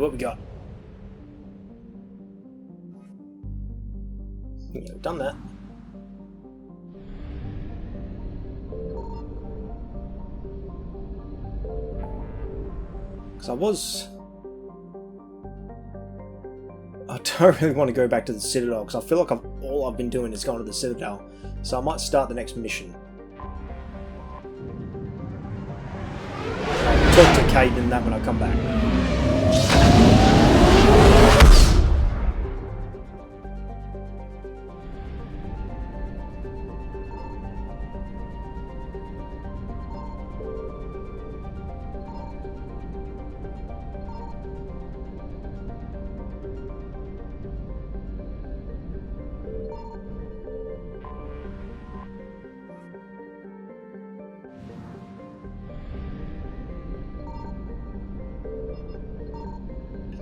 what we got? Yeah, we've done that. Because I don't really want to go back to the Citadel, because I feel like all I've been doing is going to the Citadel. So I might start the next mission. I'll talk to Caden and that when I come back.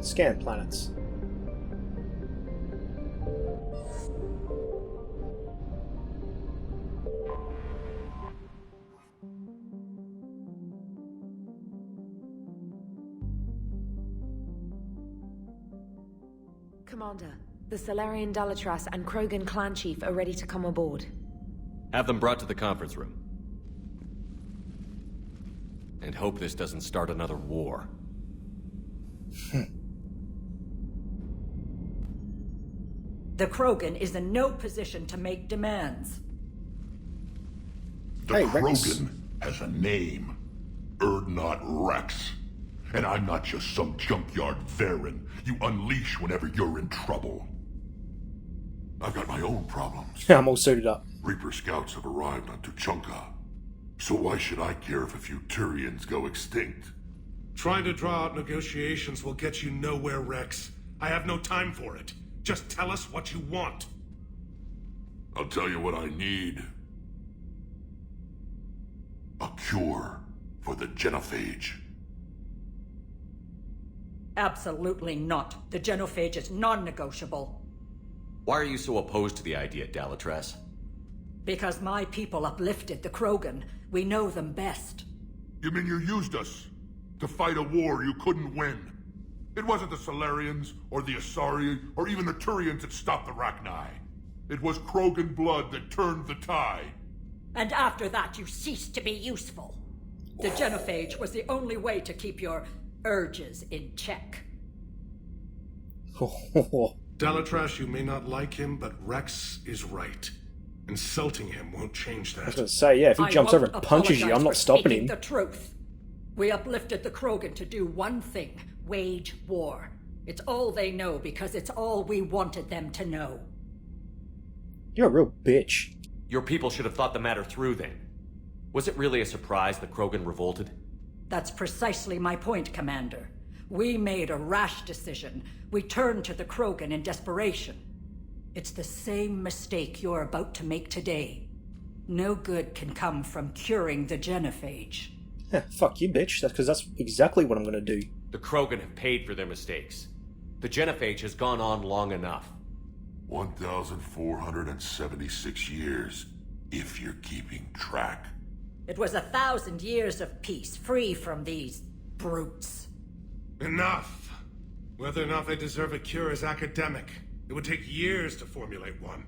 Scan planets. Commander, the Salarian Tali'Zorah and Krogan clan chief are ready to come aboard. Have them brought to the conference room. And hope this doesn't start another war. The Krogan is in no position to make demands. The Krogan has a name. Urdnot Rex. And I'm not just some junkyard Varen you unleash whenever you're in trouble. I've got my own problems. Yeah, I'm all suited up. Reaper scouts have arrived on Tuchanka. So why should I care if a few Turians go extinct? Trying to draw out negotiations will get you nowhere, Rex. I have no time for it. Just tell us what you want. I'll tell you what I need. A cure for the genophage. Absolutely not. The genophage is non-negotiable. Why are you so opposed to the idea, Tali'Zorah? Because my people uplifted the Krogan. We know them best. You mean you used us to fight a war you couldn't win? It wasn't the Salarians, or the Asari, or even the Turians that stopped the Rachni. It was Krogan blood that turned the tide. And after that, you ceased to be useful. The genophage was the only way to keep your urges in check. Tali'Zorah, you may not like him, but Rex is right. Insulting him won't change that. I was going to say, yeah, if he jumps over and punches you, I'm not stopping him. The truth. We uplifted the Krogan to do one thing. Wage war. It's all they know because it's all we wanted them to know. You're a real bitch. Your people should have thought the matter through then. Was it really a surprise the Krogan revolted? That's precisely my point, Commander. We made a rash decision. We turned to the Krogan in desperation. It's the same mistake you're about to make today. No good can come from curing the genophage. Yeah, fuck you, bitch. That's because that's exactly what I'm going to do. The Krogan have paid for their mistakes. The genophage has gone on long enough. 1,476 years, if you're keeping track. It was 1,000 years of peace, free from these brutes. Enough! Whether or not they deserve a cure is academic. It would take years to formulate one.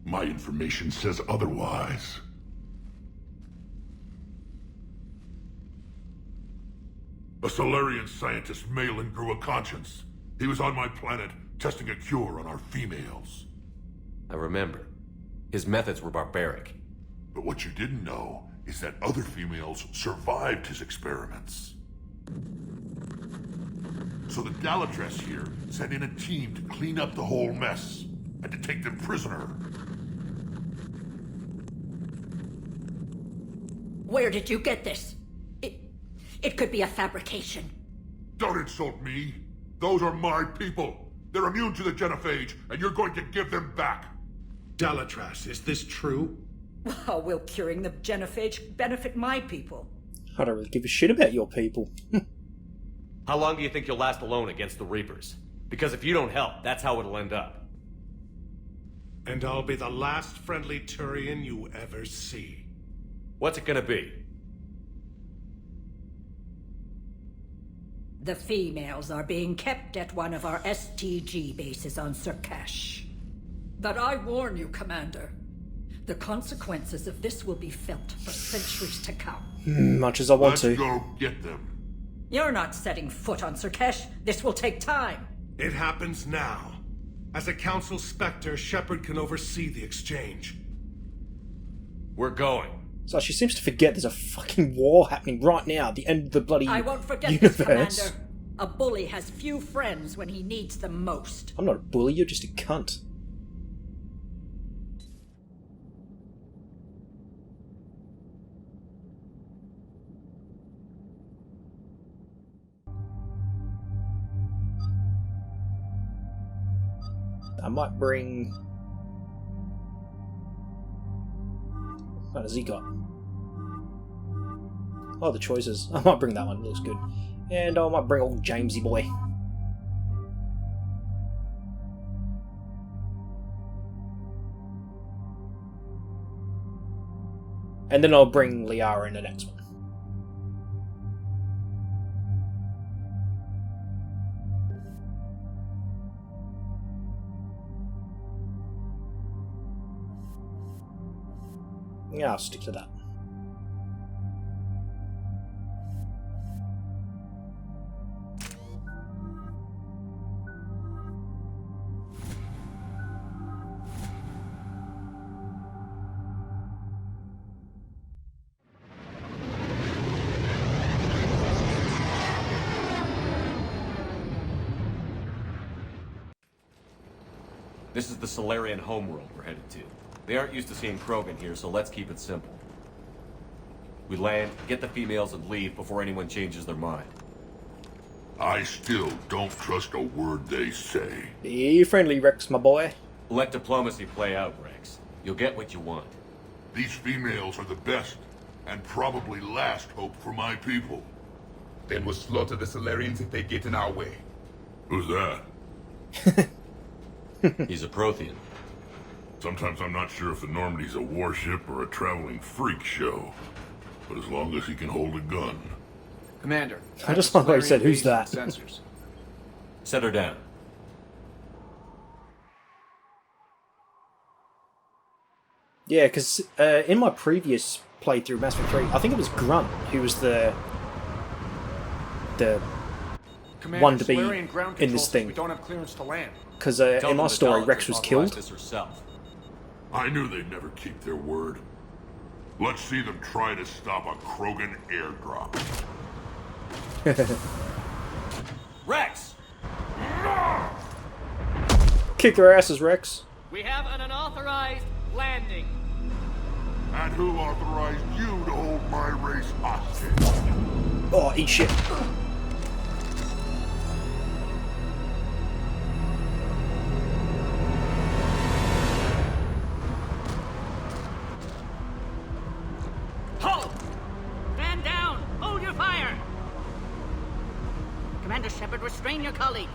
My information says otherwise. A Solarian scientist, Malin, grew a conscience. He was on my planet, testing a cure on our females. I remember. His methods were barbaric. But what you didn't know is that other females survived his experiments. So the Tali'Zorah here sent in a team to clean up the whole mess, and to take them prisoner. Where did you get this? It could be a fabrication. Don't insult me. Those are my people. They're immune to the genophage, and you're going to give them back. Tali'Zorah, is this true? How will curing the genophage benefit my people? I don't really give a shit about your people. How long do you think you'll last alone against the Reapers? Because if you don't help, that's how it'll end up. And I'll be the last friendly Turian you ever see. What's it gonna be? The females are being kept at one of our STG bases on Surkesh. But I warn you, Commander. The consequences of this will be felt for centuries to come. Much as I want to. Let's go get them. You're not setting foot on Surkesh. This will take time. It happens now. As a Council Spectre, Shepard can oversee the exchange. We're going. So she seems to forget there's a fucking war happening right now at the end of the bloody I won't forget universe. this, Commander. A bully has few friends when he needs them most. I'm not a bully, you're just a cunt. I might bring... What has he got? Oh, the choices. I might bring that one, it looks good. And I might bring old Jamesy boy. And then I'll bring Liara in the next one. Yeah, I'll stick to that. This is the Solarian homeworld we're headed to. They aren't used to seeing Krogan here, so let's keep it simple. We land, get the females, and leave before anyone changes their mind. I still don't trust a word they say. Be friendly, Rex, my boy. Let diplomacy play out, Rex. You'll get what you want. These females are the best, and probably last hope for my people. Then we'll slaughter the Solarians if they get in our way. Who's that? He's a Prothean. Sometimes I'm not sure if the Normandy's a warship or a traveling freak show. But as long as he can hold a gun. Commander, I just like how he said, "Who's that?" Sensors. Set her down. Yeah, because in my previous playthrough, Mass Effect 3, I think it was Grunt who was the Commander, one to be Solarian ground in this control, thing. we don't have clearance to land. Because Tell in them my the story, Daleks Rex have was authorized killed. this herself. I knew they'd never keep their word. Let's see them try to stop a Krogan airdrop. Rex! Kick their asses, Rex. We have an unauthorized landing. And who authorized you to hold my race hostage? Oh, eat shit. Halt! Stand down! Hold your fire! Commander Shepard, restrain your colleague.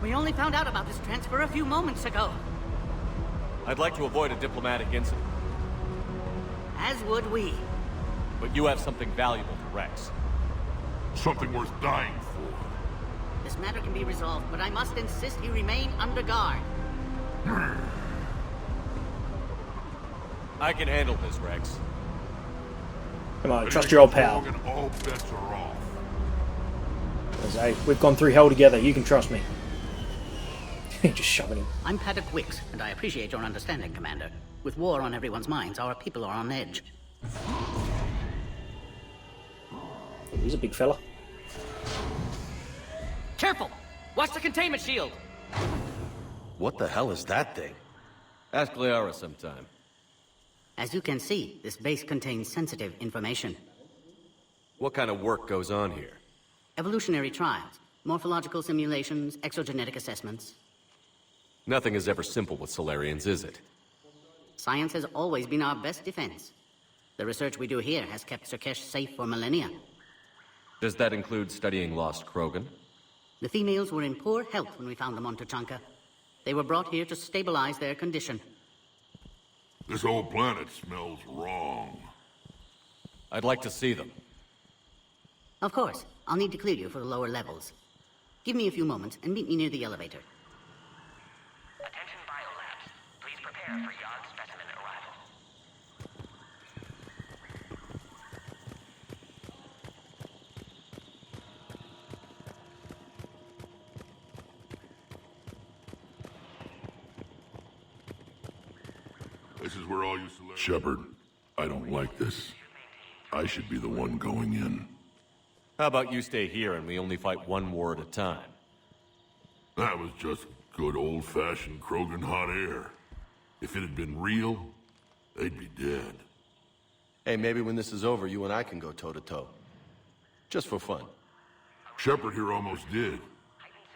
We only found out about this transfer a few moments ago. I'd like to avoid a diplomatic incident, As would we. but you have something valuable to Rex. Something worth dying for. This matter can be resolved, but I must insist he remain under guard. I can handle this, Rex. Come on, trust your old pal. And all bets are off. Hey, we've gone through hell together, you can trust me. Just shoving him. I'm Paddock Wicks, and I appreciate your understanding, Commander. With war on everyone's minds, our people are on edge. He's a big fella. Careful! Watch the containment shield! What the hell is that thing? Ask Liara sometime. As you can see, this base contains sensitive information. What kind of work goes on here? Evolutionary trials, morphological simulations, exogenetic assessments. Nothing is ever simple with Solarians, is it? Science has always been our best defense. The research we do here has kept Surkesh safe for millennia. Does that include studying lost Krogan? The females were in poor health when we found them on Tuchanka. They were brought here to stabilize their condition. This whole planet smells wrong. I'd like to see them. Of course, I'll need to clear you for the lower levels. Give me a few moments and meet me near the elevator. Attention biolabs. Please prepare for yard specimen arrival. This is where all you Shepard, I don't like this. I should be the one going in. How about you stay here and we only fight one war at a time? That was just good old-fashioned Krogan hot air. If it had been real, they'd be dead. Hey, maybe when this is over, you and I can go toe-to-toe. Just for fun. Shepard here almost did.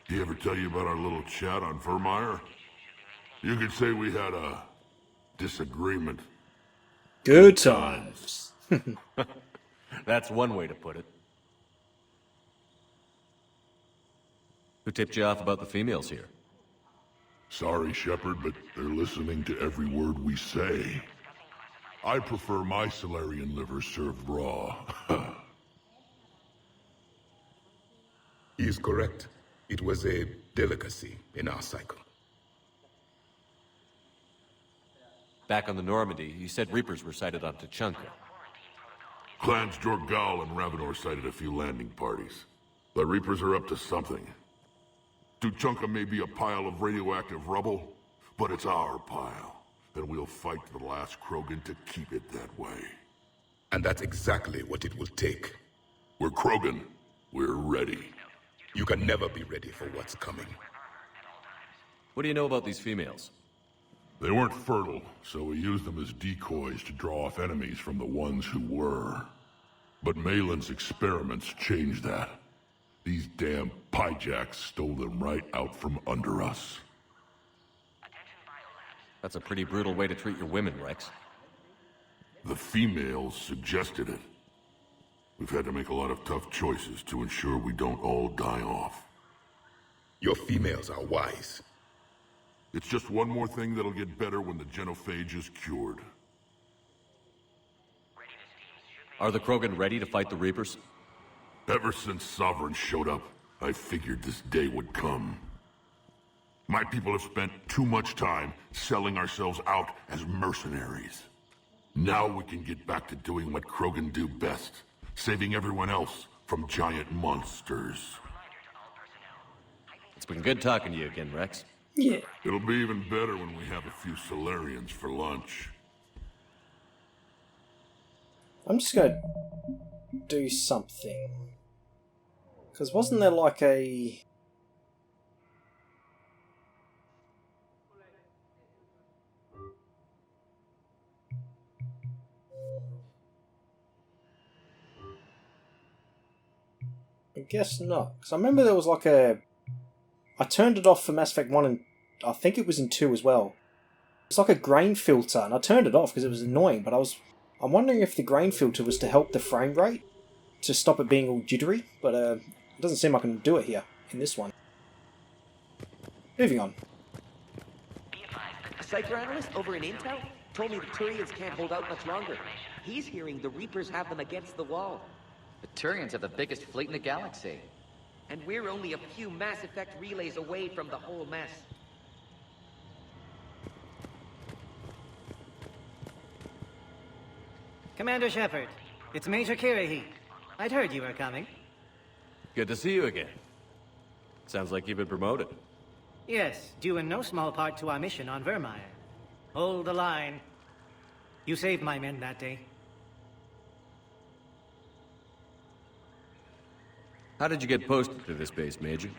Did he ever tell you about our little chat on Vermeer? You could say we had a disagreement. Good times. That's one way to put it. Who tipped you off about the females here? Sorry, Shepard, but they're listening to every word we say. I prefer my Salarian liver served raw. He is correct. It was a delicacy in our cycle. Back on the Normandy, you said Reapers were sighted on Tuchanka. Clans Jorgal and Ravenor sighted a few landing parties. The Reapers are up to something. Tuchanka may be a pile of radioactive rubble, but it's our pile. And we'll fight to the last Krogan to keep it that way. And that's exactly what it will take. We're Krogan. We're ready. You can never be ready for what's coming. What do you know about these females? They weren't fertile, so we used them as decoys to draw off enemies from the ones who were. But Malin's experiments changed that. These damn pyjacks stole them right out from under us. That's a pretty brutal way to treat your women, Rex. The females suggested it. We've had to make a lot of tough choices to ensure we don't all die off. Your females are wise. It's just one more thing that'll get better when the genophage is cured. Are the Krogan ready to fight the Reapers? Ever since Sovereign showed up, I figured this day would come. My people have spent too much time selling ourselves out as mercenaries. Now we can get back to doing what Krogan do best, saving everyone else from giant monsters. It's been good talking to you again, Rex. Yeah. It'll be even better when we have a few Solarians for lunch. I'm just gonna do something. Because wasn't there like a... I guess not. Because I remember there was like a... I turned it off for Mass Effect 1 and I think it was in 2 as well. It's like a grain filter and I turned it off because it was annoying, but I'm wondering if the grain filter was to help the frame rate, to stop it being all jittery, but it doesn't seem I can do it here, in this one. Moving on. A Cypher analyst over in Intel told me the Turians can't hold out much longer. He's hearing the Reapers have them against the wall. The Turians have the biggest fleet in the galaxy. And we're only a few Mass Effect relays away from the whole mess. Commander Shepard, it's Major Kirahi. I'd heard you were coming. Good to see you again. Sounds like you've been promoted. Yes, due in no small part to our mission on Vermeer. Hold the line. You saved my men that day. How did you get posted to this base, Major?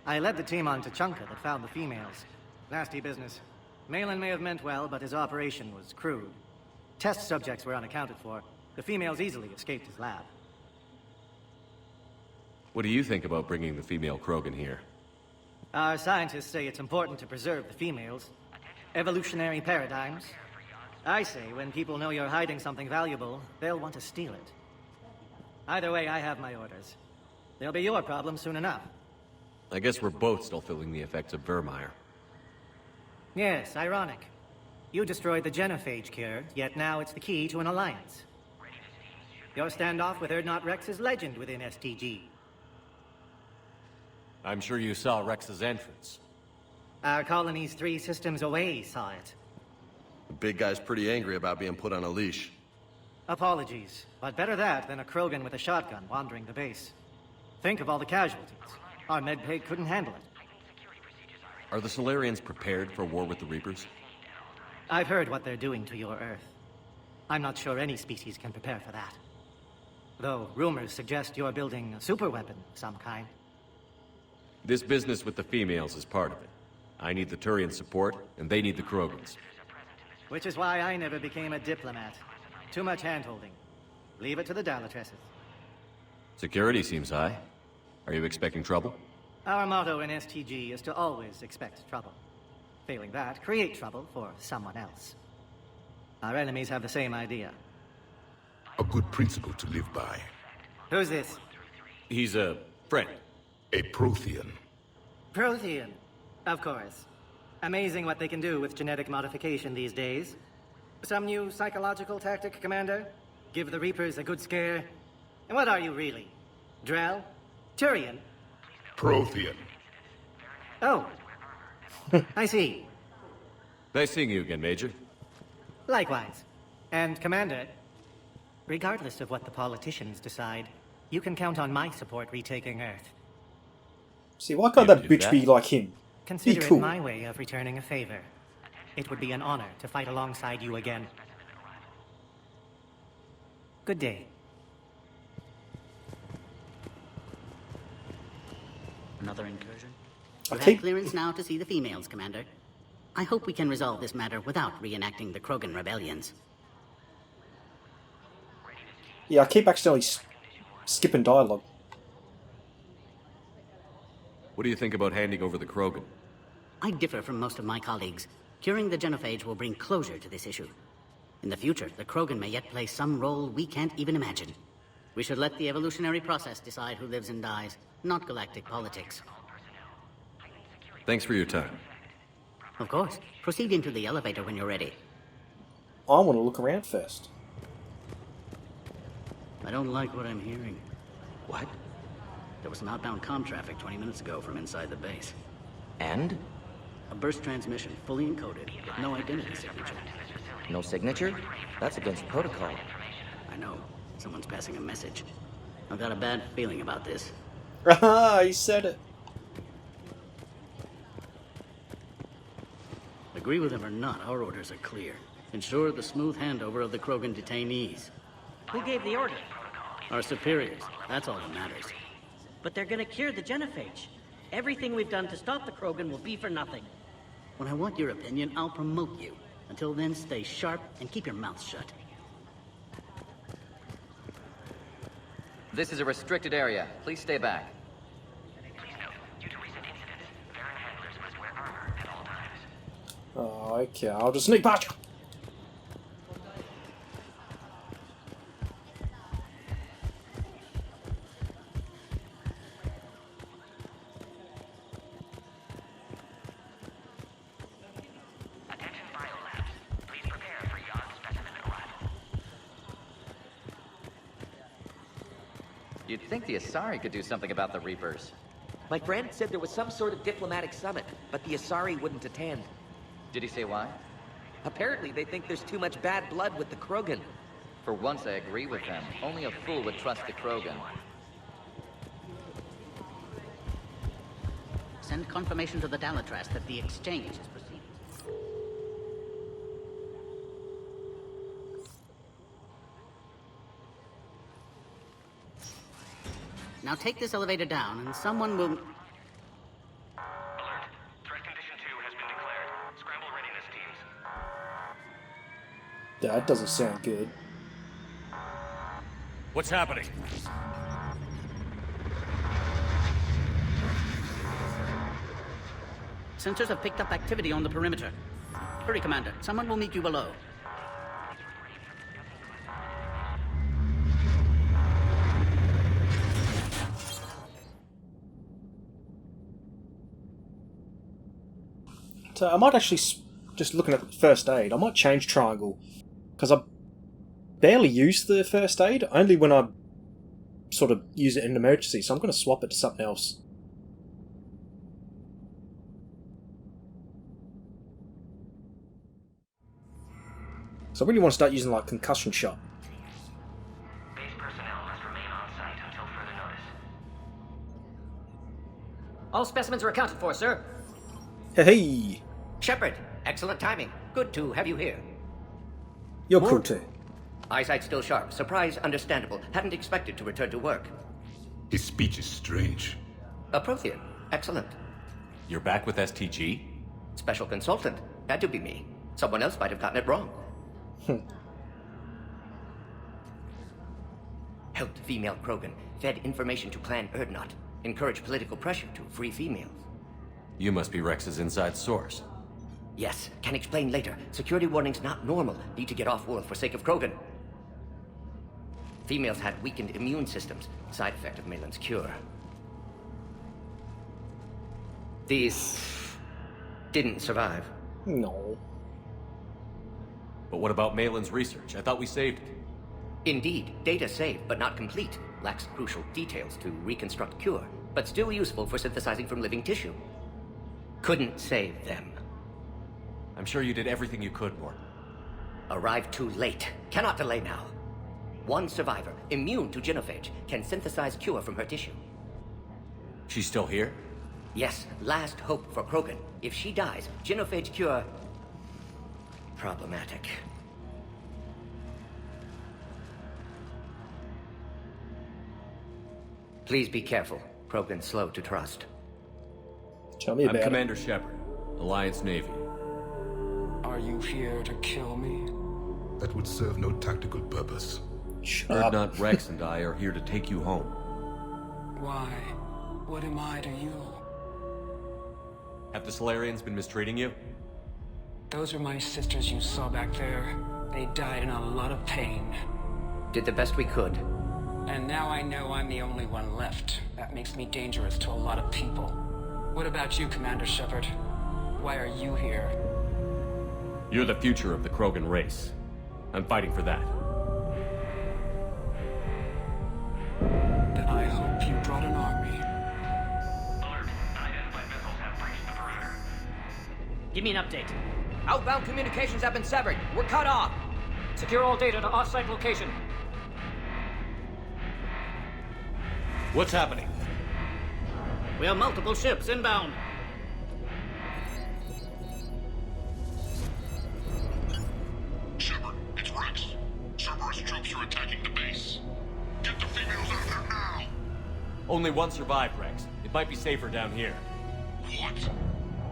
I led the team on Tuchanka that found the females. Nasty business. Malin may have meant well, but his operation was crude. Test subjects were unaccounted for. The females easily escaped his lab. What do you think about bringing the female Krogan here? Our scientists say it's important to preserve the females. Evolutionary paradigms. I say when people know you're hiding something valuable, they'll want to steal it. Either way, I have my orders. They'll be your problem soon enough. I guess we're both still feeling the effects of Vermeer. Yes, ironic. You destroyed the genophage cure, yet now it's the key to an alliance. Your standoff with Urdnot Rex is legend within STG. I'm sure you saw Rex's entrance. Our colony's 3 systems away saw it. The big guy's pretty angry about being put on a leash. Apologies, but better that than a Krogan with a shotgun wandering the base. Think of all the casualties. Our medbay couldn't handle it. Are the Solarians prepared for war with the Reapers? I've heard what they're doing to your Earth. I'm not sure any species can prepare for that. Though rumors suggest you're building a superweapon of some kind. This business with the females is part of it. I need the Turian support, and they need the Krogans. Which is why I never became a diplomat. Too much hand-holding. Leave it to the Dalitresses. Security seems high. Are you expecting trouble? Our motto in STG is to always expect trouble. Failing that, create trouble for someone else. Our enemies have the same idea. A good principle to live by. Who's this? He's a friend. A Prothean. Prothean. Of course. Amazing what they can do with genetic modification these days. Some new psychological tactic, Commander? Give the Reapers a good scare? And what are you really? Drell? Turian? Prothean. Oh. I see. Nice seeing you again, Major. Likewise. And Commander, regardless of what the politicians decide, you can count on my support retaking Earth. See, why can't that bitch be like him? Consider Be cool. it my way of returning a favor. It would be an honor to fight alongside you again. Good day. Another incursion? I You have think- clearance now to see the females, Commander. I hope we can resolve this matter without reenacting the Krogan rebellions. Yeah, I keep accidentally skipping dialogue. What do you think about handing over the Krogan? I differ from most of my colleagues. Curing the genophage will bring closure to this issue. In the future, the Krogan may yet play some role we can't even imagine. We should let the evolutionary process decide who lives and dies, not galactic politics. Thanks for your time. Of course. Proceed into the elevator when you're ready. I want to look around first. I don't like what I'm hearing. What? There was some outbound comm traffic 20 minutes ago from inside the base. And? A burst transmission, fully encoded, with no identity signature. No signature? That's against protocol. I know. Someone's passing a message. I've got a bad feeling about this. Ah, he said it. Agree with him or not, our orders are clear. Ensure the smooth handover of the Krogan detainees. Who gave the order? Our superiors. That's all that matters. But they're gonna cure the genophage. Everything we've done to stop the Krogan will be for nothing. When I want your opinion, I'll promote you. Until then, stay sharp and keep your mouth shut. This is a restricted area. Please stay back. Oh, okay, I'll just sneak past you. You'd think the Asari could do something about the Reapers. My friend said there was some sort of diplomatic summit, but the Asari wouldn't attend. Did he say why? Apparently they think there's too much bad blood with the Krogan. For once, I agree with them. Only a fool would trust the Krogan. Send confirmation to the Dalitras that the exchange is proceeding. Now take this elevator down and someone will... That doesn't sound good. What's happening? Sensors have picked up activity on the perimeter. Hurry, Commander. Someone will meet you below. So I might actually, just looking at the first aid, I might change triangle. Because I barely use the first aid, only when I sort of use it in an emergency, so I'm going to swap it to something else. So I really want to start using like concussion shot. Base personnel must remain on site until further notice. All specimens are accounted for, sir. Hey! Shepard, excellent timing. Good to have you here. You're cool too. Eyesight still sharp. Surprise understandable. Hadn't expected to return to work. His speech is strange. A Prothean. Excellent. You're back with STG? Special consultant. Had to be me. Someone else might have gotten it wrong. Helped female Krogan. Fed information to Clan Urdnot. Encouraged political pressure to free females. You must be Rex's inside source. Yes, can explain later. Security warnings not normal. Need to get off-world for sake of Krogan. Females had weakened immune systems. Side effect of Malin's cure. These didn't survive. No. But what about Malin's research? I thought we saved it. Indeed, data saved, but not complete. Lacks crucial details to reconstruct cure, but still useful for synthesizing from living tissue. Couldn't save them. I'm sure you did everything you could, Morton. Arrived too late. Cannot delay now. One survivor, immune to genophage, can synthesize cure from her tissue. She's still here? Yes, last hope for Krogan. If she dies, genophage cure... problematic. Please be careful. Krogan's slow to trust. Tell me about I'm Commander Shepard, Alliance Navy. Are you here to kill me? That would serve no tactical purpose. Urdnot, Rex, and I are here to take you home. Why? What am I to you? Have the Solarians been mistreating you? Those are my sisters you saw back there. They died in a lot of pain. Did the best we could. And now I know I'm the only one left. That makes me dangerous to a lot of people. What about you, Commander Shepard? Why are you here? You're the future of the Krogan race. I'm fighting for that. Then I hope you brought an army. Alert. Unidentified missiles have breached the perimeter. Give me an update. Outbound communications have been severed. We're cut off. Secure all data to off-site location. What's happening? We have multiple ships inbound. Shepard, it's Rex. Cerberus troops are attacking the base. Get the females out of there now! Only one survived, Rex. It might be safer down here. What?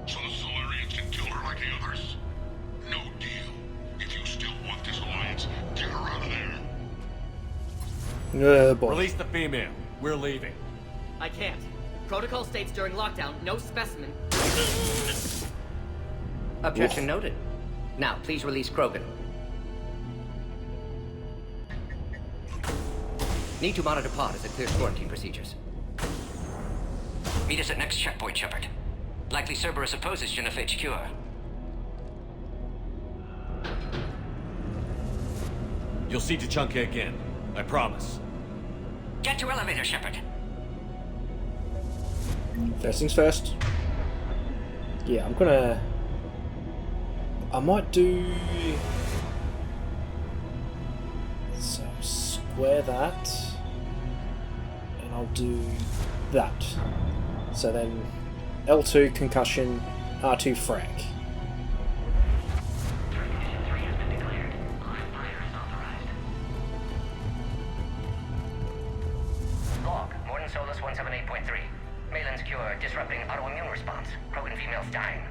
So the Solarians can kill her like the others? No deal. If you still want this alliance, get her out of there. Boy. Release the female. We're leaving. I can't. Protocol states during lockdown, no specimen. Objection noted. Now, please release Krogan. Need to monitor pod as it clears quarantine procedures. Meet us at next checkpoint, Shepard. Likely Cerberus opposes genophage cure. You'll see Tuchanka again. I promise. Get to elevator, Shepard. First things first. Yeah, I might do... So, square that. And I'll do that. So then, L2 concussion, R2 frag. Log, Morton Solus 178.3. Malin's cure disrupting autoimmune response. Krogan females dying.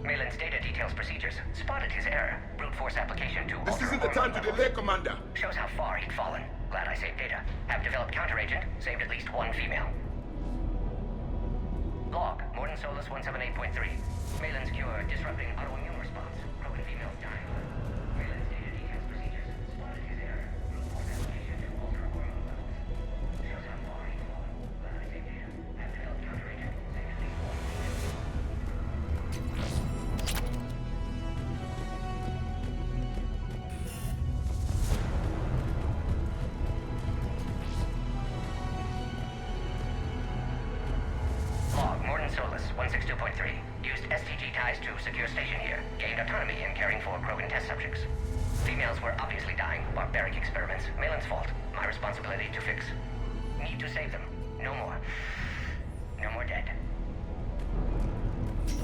Malin's data details procedures. Spotted his error. Brute force application to This isn't the time to delay, Commander. Shows how far he'd fallen. Glad I saved data. Have developed counteragent. Saved at least one female. Log, Morton Solus 178.3. Malin's cure disrupting autoimmune response. Krogan females dying. Malin's data details procedures. Spotted his error. Brute force application to alter hormone levels. Shows how far he'd fallen. Glad I saved data. Have developed counteragent. Saved at least one female. Log, Morton Solus 162.3. Used STG ties to secure station here. Gained autonomy in caring for Krogan test subjects. Females were obviously dying. Barbaric experiments. Malin's fault. My responsibility to fix. Need to save them. No more. No more dead.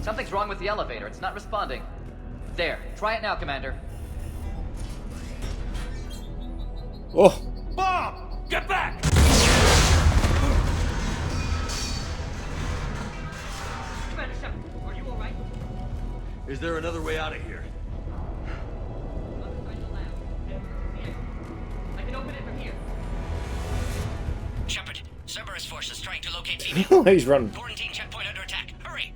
Something's wrong with the elevator. It's not responding. There. Try it now, Commander. Oh. Bob! Get back! Commander Shepard, are you alright? Is there another way out of here? I can open it from here. Shepard, Cerberus force is trying to locate female. He's running. Quarantine checkpoint under attack. Hurry!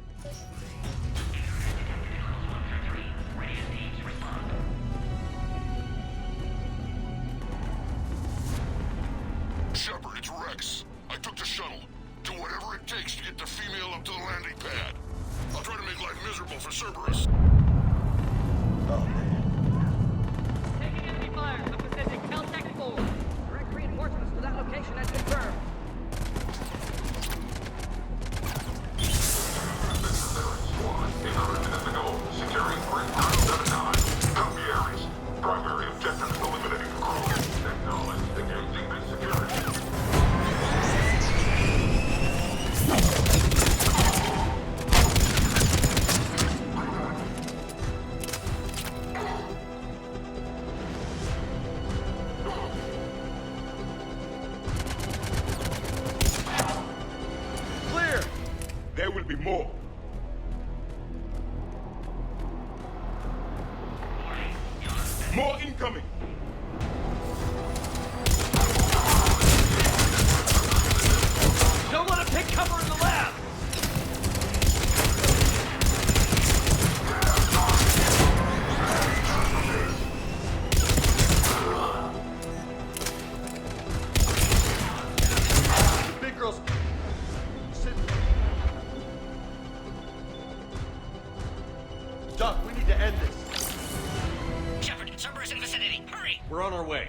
Shepard, it's Rex. I took the shuttle. Do whatever it takes to get the female up to the landing pad. I'll try to make life miserable for Cerberus. Taking enemy fire. I'm presenting Caltech 4. Direct reinforcements to that location as confirmed. Securing 3979. Copy Ares. Primary objective is eliminating the crew. Acknowledge. Engaging base security. Clear! There will be more. More incoming! Don't let him take cover in the lab! Big girls... Sit. Doc, we need to end this. Shepard, Cerberus in vicinity. Hurry! We're on our way.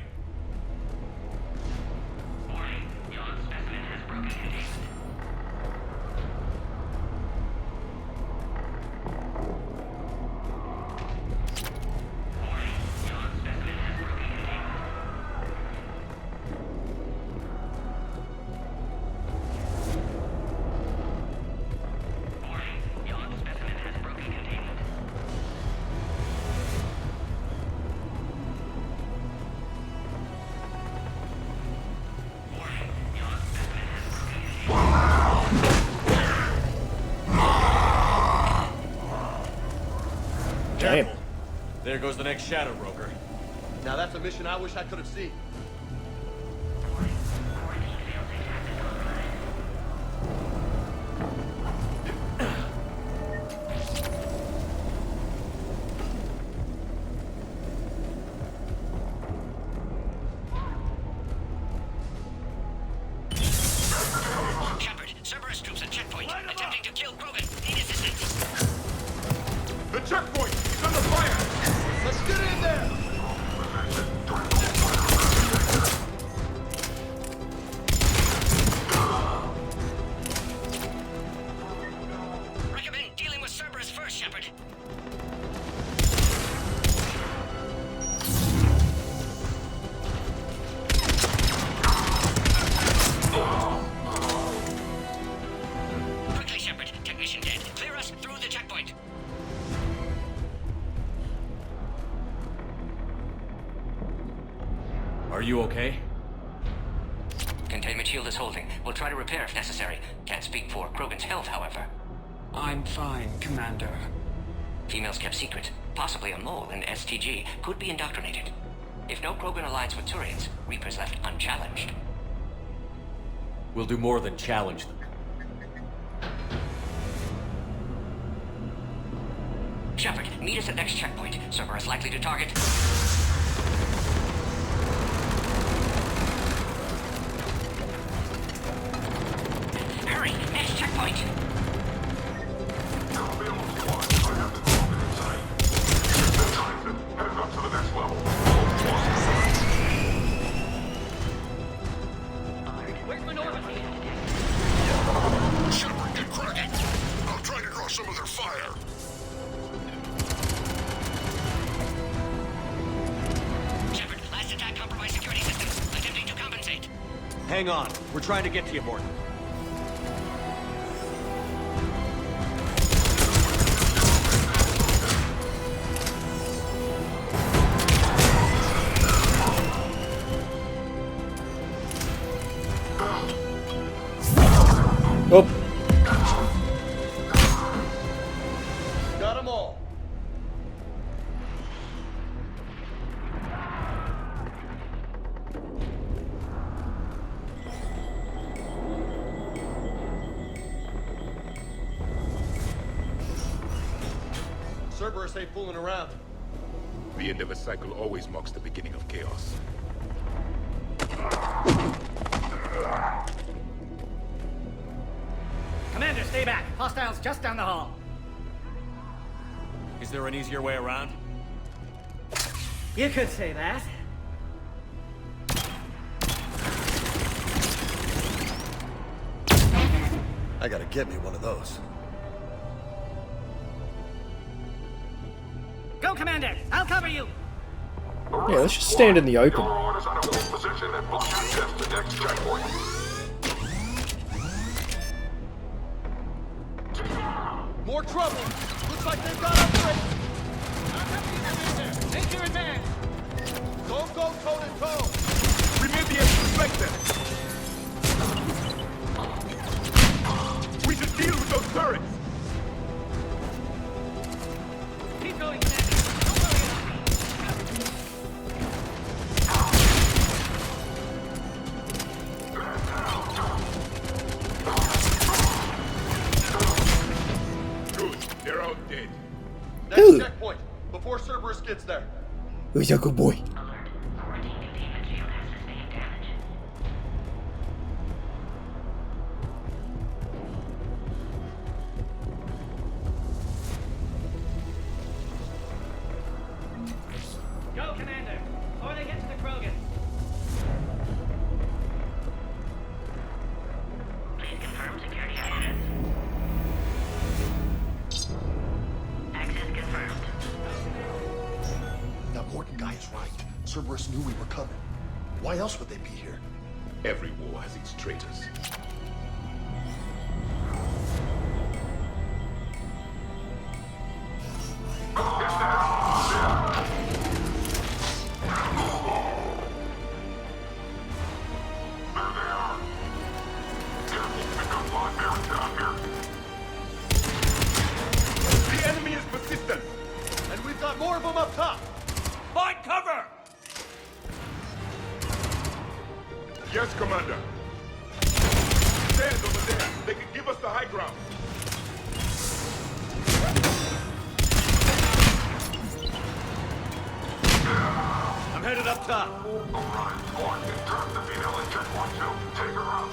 Damn. There goes the next shadow broker. Now that's a mission I wish I could have seen. Shepard, Cerberus troops at checkpoint. Attempting to kill Krogan. Need assistance. The checkpoint! It's under fire! Let's get in there! Recommend dealing with Cerberus first, Shepard. Quickly, Shepard. Technician dead. Clear us through the checkpoint. Are you okay? Containment shield is holding. We'll try to repair if necessary. Can't speak for Krogan's health, however. I'm fine, Commander. Females kept secret. Possibly a mole in STG. Could be indoctrinated. If no Krogan aligns with Turians, Reapers left unchallenged. We'll do more than challenge them. Shepard, meet us at next checkpoint. Cerberus likely to target. Hurry! Next checkpoint! Where's Minority? Shepard, get cracking. I'll try to draw some of their fire. Hang on. We're trying to get to you, Morton. Oh. Got them all. Cerberus ain't fooling around. The end of a cycle always marks the beginning of chaos. Commander, stay back. Hostiles just down the hall. Is there an easier way around? You could say that. I gotta get me one of those. Go, Commander! I'll cover you! Yeah, let's just stand in the open. More trouble! Looks like they've got upgrades! Make your advance! Don't go toe-to-toe! We may be able to break them! We should deal with those turrets! Keep going, Commander. Don't worry about me. Good, they're all dead. Next checkpoint, before Cerberus gets there. Who's a good boy? Go, Commander! Or they get to the Krogan. Please confirm security access. Access confirmed. That Morton guy is right. Cerberus knew we were coming. Why else would they be here? Every war has its traitors. The enemy is persistent! And we've got more of them up top! Find cover! Yes, Commander. Stairs over there. They can give us the high ground. I'm headed up top. Alright, squad. Turn the female in checkpoint 2. Take her out.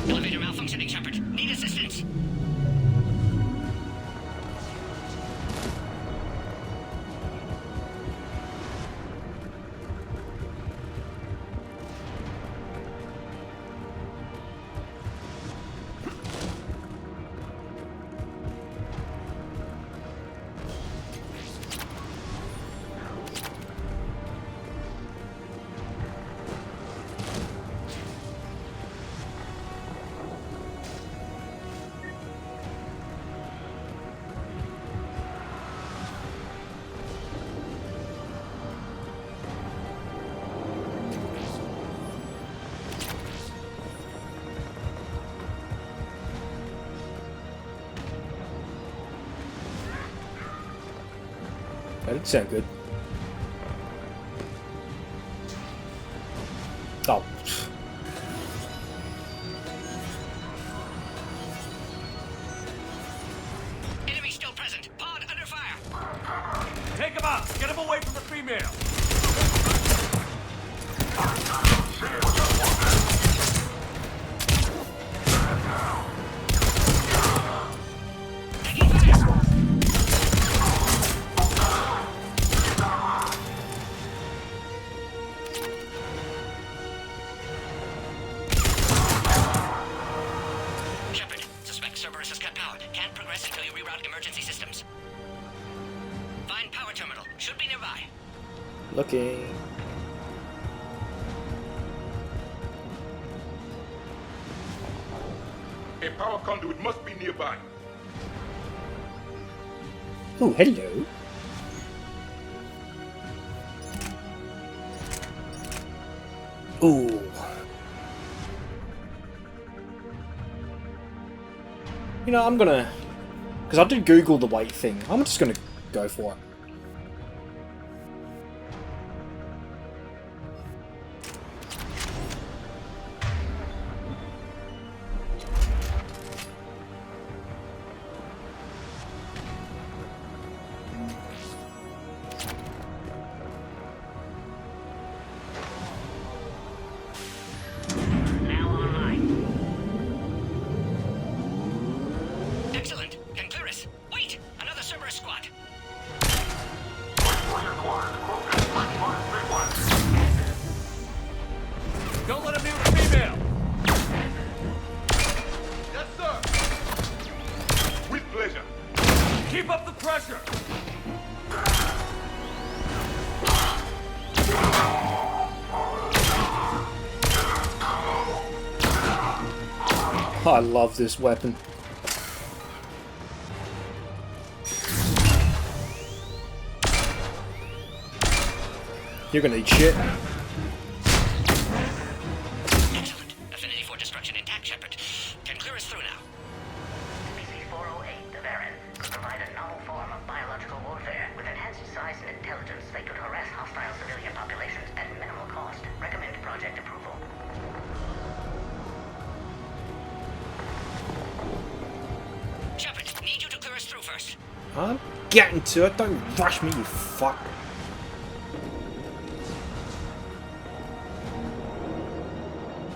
Elevator malfunctioning, Shepard. Need assistance. That didn't sound good. Oh. Enemy still present. Pod under fire. Take him out! Get him away from the female! Checking. A power conduit must be nearby. Oh, hello. Ooh. You know, I'm gonna... Because I did Google the weight thing. I'm just gonna go for it. Excellent. Can clear us. Wait! Another Cerberus squad. Don't let him near the female! Yes, sir! With pleasure. Keep up the pressure! I love this weapon. You're gonna eat shit. Excellent. Affinity for destruction intact, Shepard. Can clear us through now. PC-408, the Baron, could provide a novel form of biological warfare. With enhanced size and intelligence, they could harass hostile civilian populations at minimal cost. Recommend project approval. Shepard, need you to clear us through first. I'm getting to it. Don't rush me, you fuck.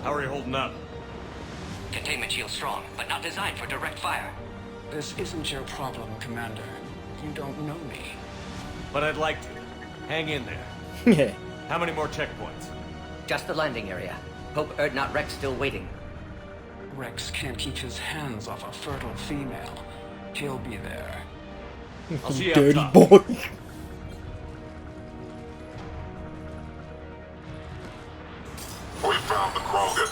How are you holding up? Containment shield strong, but not designed for direct fire. This isn't your problem, Commander. You don't know me. But I'd like to. Hang in there. Yeah. How many more checkpoints? Just the landing area. Hope Erdnot Rex still waiting. Rex can't keep his hands off a fertile female. He'll be there. I'll see you Dirty up top. boy. We found the Krogan.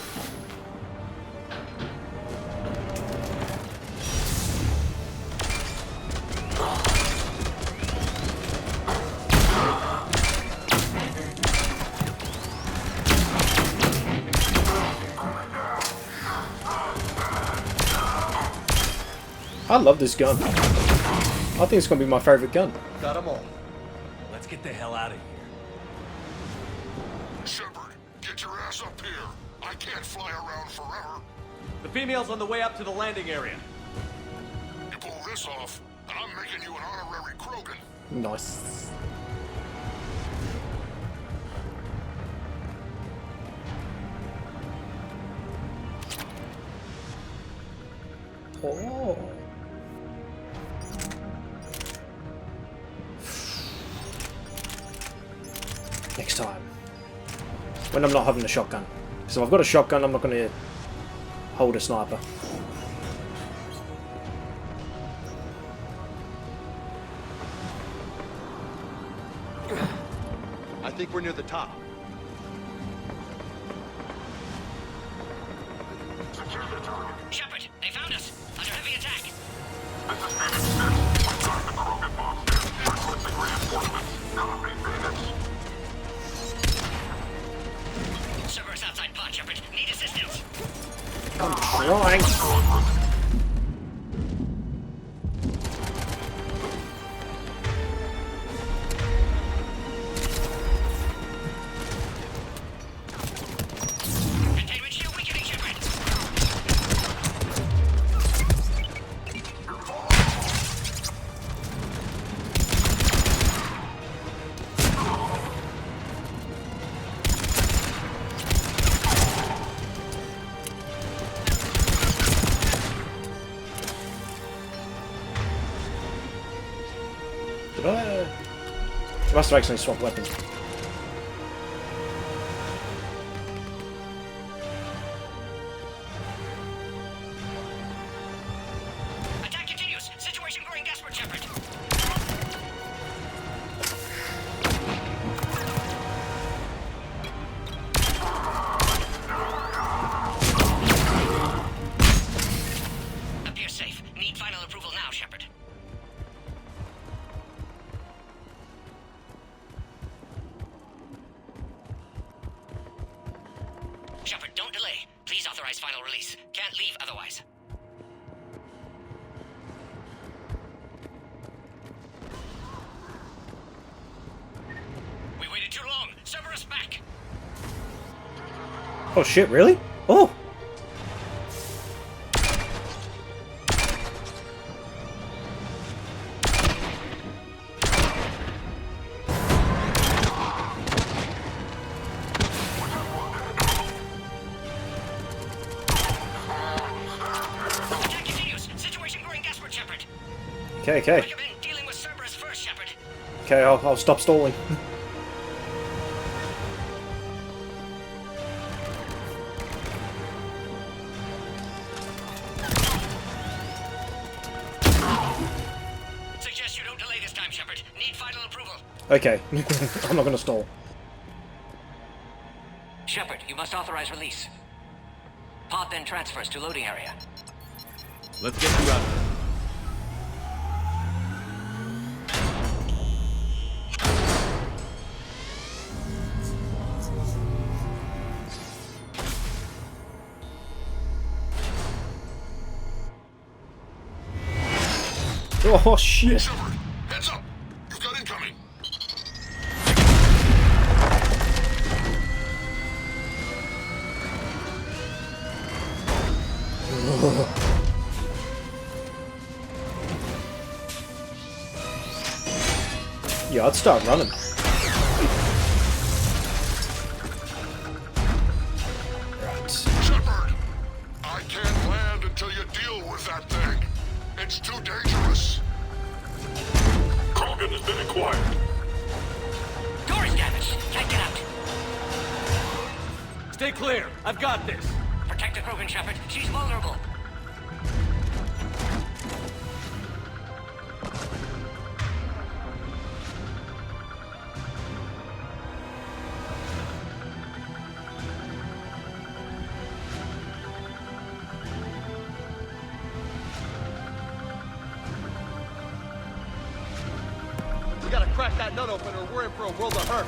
I love this gun. I think it's gonna be my favorite gun. Got them all. Let's get the hell out of here. Shepard, get your ass up here. I can't fly around forever. The female's on the way up to the landing area. You pull this off, and I'm making you an honorary Krogan. Nice. Oh. Next time. When I'm not having a shotgun. Because if I've got a shotgun, I'm not going to hold a sniper. I think we're near the top. Shepard, they found us. Under heavy attack. Cerberus outside pod, Shepard. Need assistance. I'm trying. Containment shield weakening, Shepard. Did I? I must have accidentally swapped weapons. Attack continues. Situation growing desperate, Shepard. Shepard, don't delay. Please authorize final release. Can't leave otherwise. We waited too long. Cerberus back. Oh shit, really? Oh! Attack continues. Situation growing desperate, Shepard. Okay, okay. Recommend dealing with Cerberus first, Shepard. Okay, I'll stop stalling. Suggest you don't delay this time, Shepard. Need final approval. Okay, I'm not gonna stall. Shepard, you must authorize release. Pod then transfers to loading area. Let's get you out of there. Oh shit! Shepard, heads up! You've got incoming! Yeah, I'd start running. Right. Shepard! I can't land until you deal with that thing. It's too dangerous. Krogan has been acquired. Door is damaged. Can't get out. Stay clear. I've got this. Protect the Krogan, Shepard. She's vulnerable. We gotta crack that nut open or we're in for a world of hurt.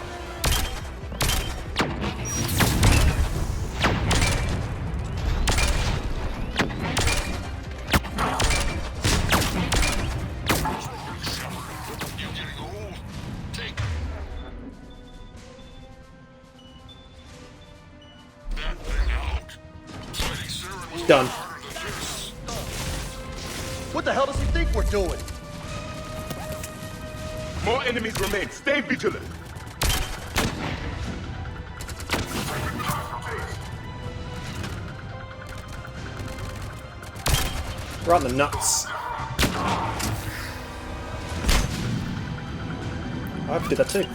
You getting old? Take that thing out. Fighting Saren was Done. harder than this. What the hell does he think we're doing? More enemies remain. Stay vigilant. Right in the nuts. I did that too.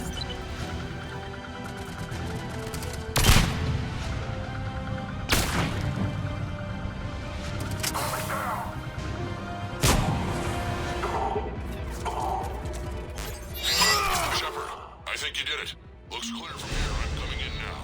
Shepard, I think you did it. Looks clear from here. I'm coming in now.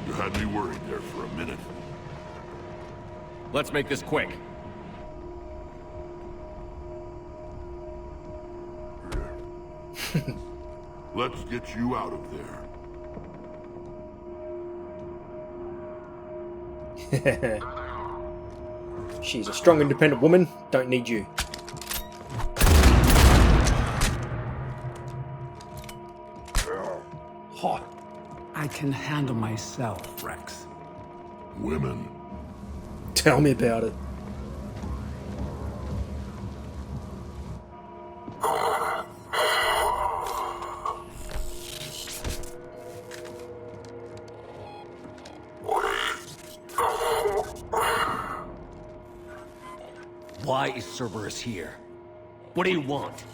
You had me worried there for a minute. Let's make this quick. Let's get you out of there. She's a strong, independent woman. Don't need you. Hot. I can handle myself, Rex. Women. Tell me about it. Why is Cerberus here? What do you want?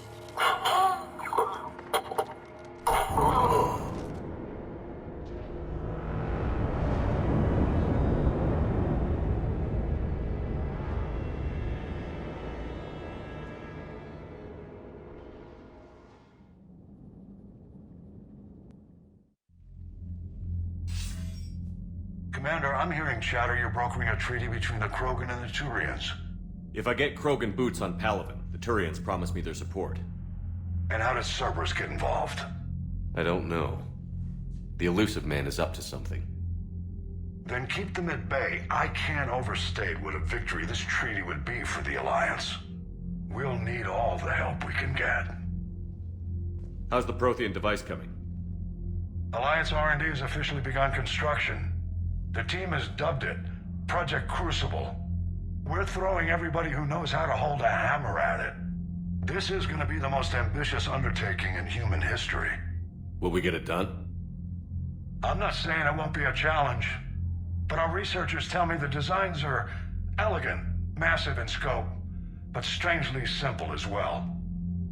Commander, I'm hearing chatter you're brokering a treaty between the Krogan and the Turians. If I get Krogan boots on Palaven, the Turians promise me their support. And how does Cerberus get involved? I don't know. The Elusive Man is up to something. Then keep them at bay. I can't overstate what a victory this treaty would be for the Alliance. We'll need all the help we can get. How's the Prothean device coming? Alliance R&D has officially begun construction. The team has dubbed it Project Crucible. We're throwing everybody who knows how to hold a hammer at it. This is going to be the most ambitious undertaking in human history. Will we get it done? I'm not saying it won't be a challenge, but our researchers tell me the designs are elegant, massive in scope, but strangely simple as well.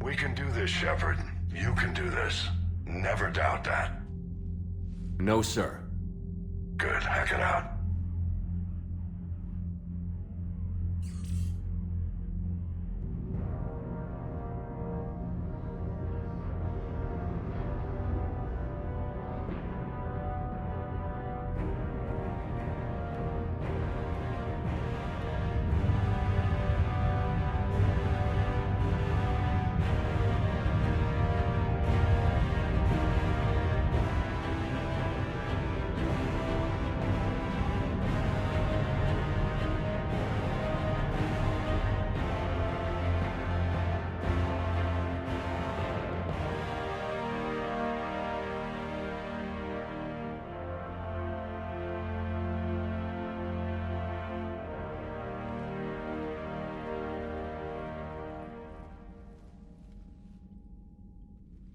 We can do this, Shepard. You can do this. Never doubt that. No, sir. Good. Hack it out.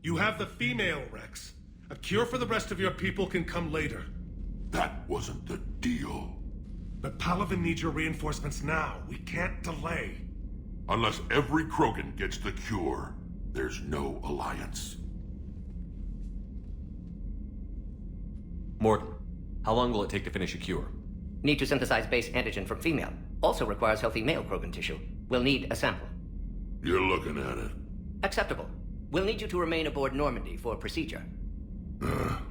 You have the female, Rex. A cure for the rest of your people can come later. That wasn't the deal. But Palaven needs your reinforcements now. We can't delay. Unless every Krogan gets the cure, there's no alliance. Morton, how long will it take to finish a cure? Need to synthesize base antigen from female. Also requires healthy male Krogan tissue. We'll need a sample. You're looking at it. Acceptable. We'll need you to remain aboard Normandy for procedure.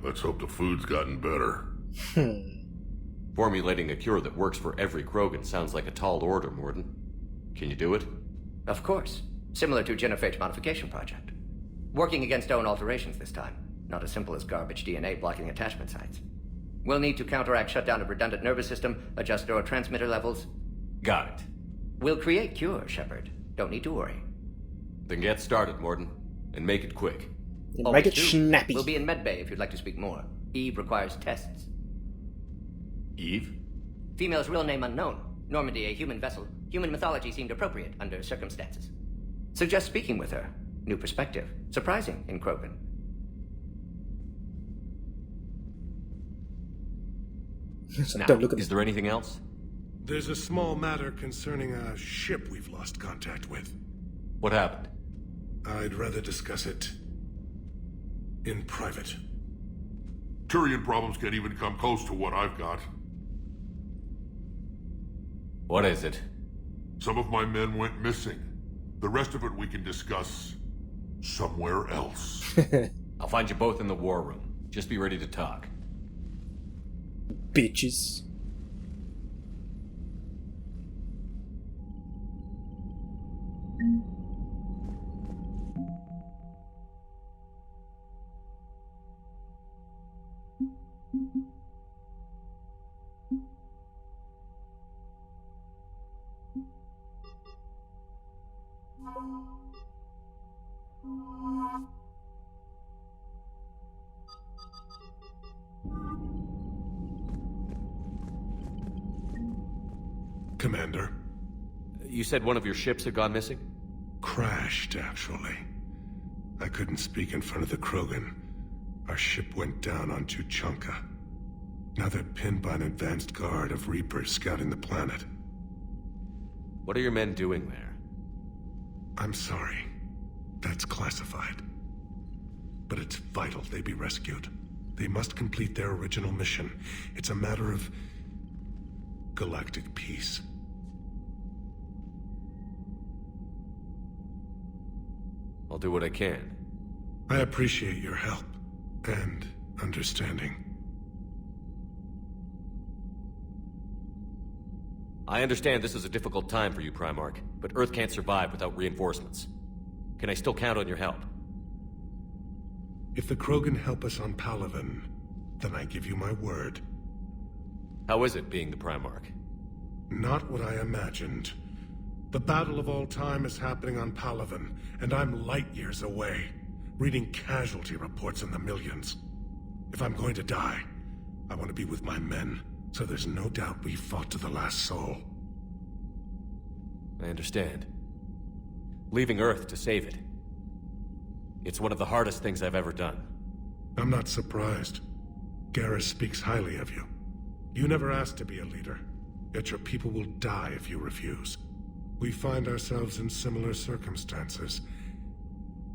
Let's hope the food's gotten better. Formulating a cure that works for every Krogan sounds like a tall order, Morton. Can you do it? Of course. Similar to Genophage modification project. Working against own alterations this time. Not as simple as garbage DNA blocking attachment sites. We'll need to counteract shutdown of redundant nervous system, adjust neurotransmitter levels. Got it. We'll create cure, Shepard. Don't need to worry. Then get started, Morton. And make it quick. Make it snappy. We'll be in medbay if you'd like to speak more. Eve requires tests. Eve? Female's real name unknown. Normandy a human vessel. Human mythology seemed appropriate under circumstances. Suggest speaking with her. New perspective. Surprising in Krogan. Now, is there anything else? There's a small matter concerning a ship we've lost contact with. What happened? I'd rather discuss it in private. Turian problems can't even come close to what I've got. What is it? Some of my men went missing. The rest of it we can discuss somewhere else. I'll find you both in the war room. Just be ready to talk. Bitches. Commander. You said one of your ships had gone missing? Crashed, actually. I couldn't speak in front of the Krogan. Our ship went down on Tuchanka. Now they're pinned by an advanced guard of Reapers scouting the planet. What are your men doing there? I'm sorry. That's classified. But it's vital they be rescued. They must complete their original mission. It's a matter of galactic peace. I'll do what I can. I appreciate your help and understanding. I understand this is a difficult time for you, Primarch, but Earth can't survive without reinforcements. Can I still count on your help? If the Krogan help us on Palaven, then I give you my word. How is it being the Primarch? Not what I imagined. The battle of all time is happening on Palaven, and I'm light years away, reading casualty reports in the millions. If I'm going to die, I want to be with my men, so there's no doubt we fought to the last soul. I understand. Leaving Earth to save it. It's one of the hardest things I've ever done. I'm not surprised. Garrus speaks highly of you. You never asked to be a leader, yet your people will die if you refuse. We find ourselves in similar circumstances.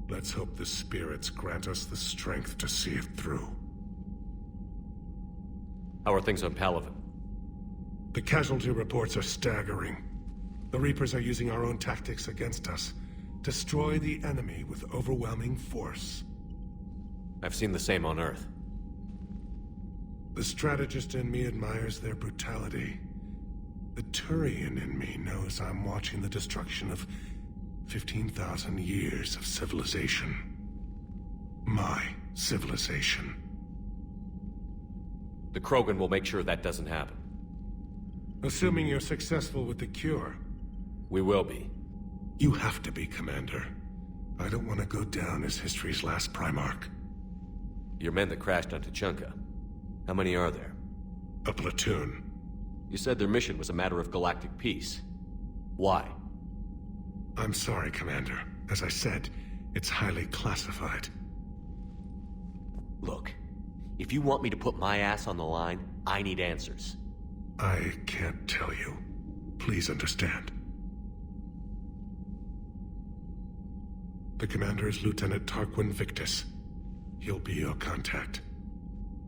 Let's hope the spirits grant us the strength to see it through. How are things on Palaven? The casualty reports are staggering. The Reapers are using our own tactics against us. Destroy the enemy with overwhelming force. I've seen the same on Earth. The strategist in me admires their brutality. The Turian in me knows I'm watching the destruction of 15,000 years of civilization. My civilization. The Krogan will make sure that doesn't happen. Assuming you're successful with the cure. We will be. You have to be, Commander. I don't want to go down as history's last Primarch. Your men that crashed on Tuchanka. How many are there? A platoon. You said their mission was a matter of galactic peace. Why? I'm sorry, Commander. As I said, it's highly classified. Look, if you want me to put my ass on the line, I need answers. I can't tell you. Please understand. The commander is Lieutenant Tarquin Victus. He'll be your contact.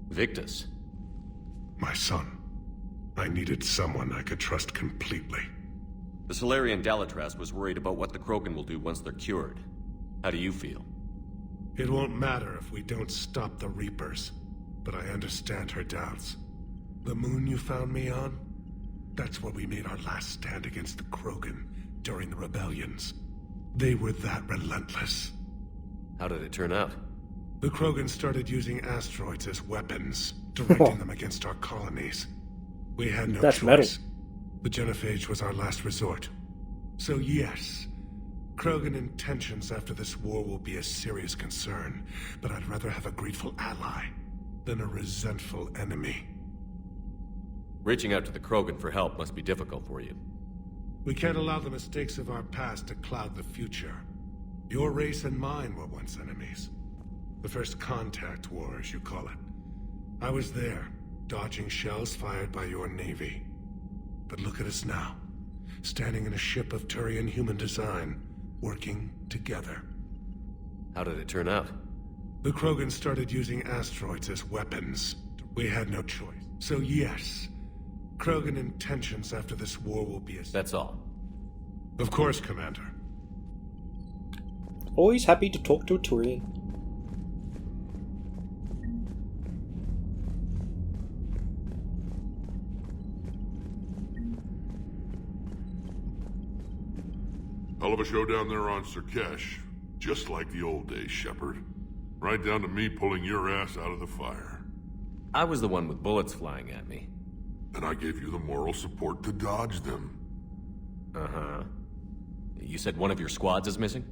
Victus? My son. I needed someone I could trust completely. The Salarian Dalitras was worried about what the Krogan will do once they're cured. How do you feel? It won't matter if we don't stop the Reapers, but I understand her doubts. The moon you found me on? That's where we made our last stand against the Krogan during the rebellions. They were that relentless. How did it turn out? The Krogan started using asteroids as weapons, directing them against our colonies. We had no choice. Metal. The Genophage was our last resort. So yes, Krogan intentions after this war will be a serious concern, but I'd rather have a grateful ally than a resentful enemy. Reaching out to the Krogan for help must be difficult for you. We can't allow the mistakes of our past to cloud the future. Your race and mine were once enemies. The first contact war, as you call it. I was there, dodging shells fired by your navy. But look at us now, standing in a ship of Turian human design, working together. How did it turn out? The Krogan started using asteroids as weapons. We had no choice. So yes, Krogan intentions after this war will be as... That's all. Of course, Commander. Always happy to talk to a Turian. Hell of a show down there on Surkesh. Just like the old days, Shepard. Right down to me pulling your ass out of the fire. I was the one with bullets flying at me. And I gave you the moral support to dodge them. Uh-huh. You said one of your squads is missing?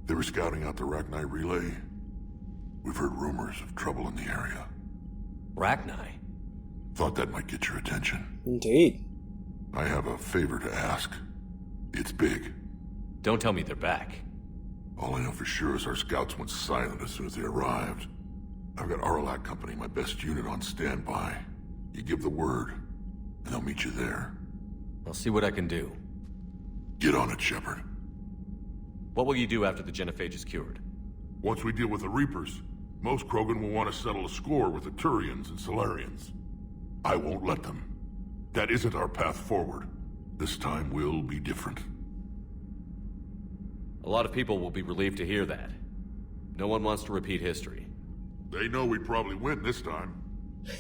They were scouting out the Rachni relay. We've heard rumors of trouble in the area. Rachni? Thought that might get your attention. Indeed. I have a favor to ask. It's big. Don't tell me they're back. All I know for sure is our scouts went silent as soon as they arrived. I've got Aralac Company, my best unit, on standby. You give the word, and they'll meet you there. I'll see what I can do. Get on it, Shepard. What will you do after the Genophage is cured? Once we deal with the Reapers, most Krogan will want to settle a score with the Turians and Salarians. I won't let them. That isn't our path forward. This time will be different. A lot of people will be relieved to hear that. No one wants to repeat history. They know we probably win this time.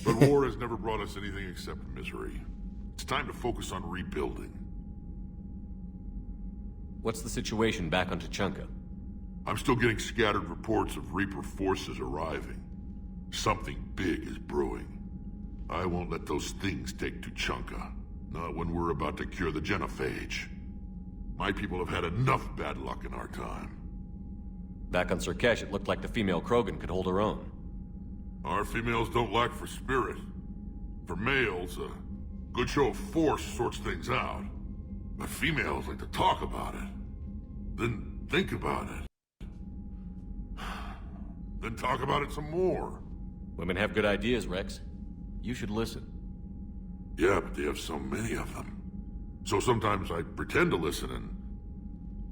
But war has never brought us anything except misery. It's time to focus on rebuilding. What's the situation back on Tuchanka? I'm still getting scattered reports of Reaper forces arriving. Something big is brewing. I won't let those things take Tuchanka. Not when we're about to cure the genophage. My people have had enough bad luck in our time. Back on Surkesh, it looked like the female Krogan could hold her own. Our females don't lack for spirit. For males, a good show of force sorts things out. But females like to talk about it. Then think about it. Then talk about it some more. Women have good ideas, Rex. You should listen. Yeah, but they have so many of them. So sometimes I pretend to listen and...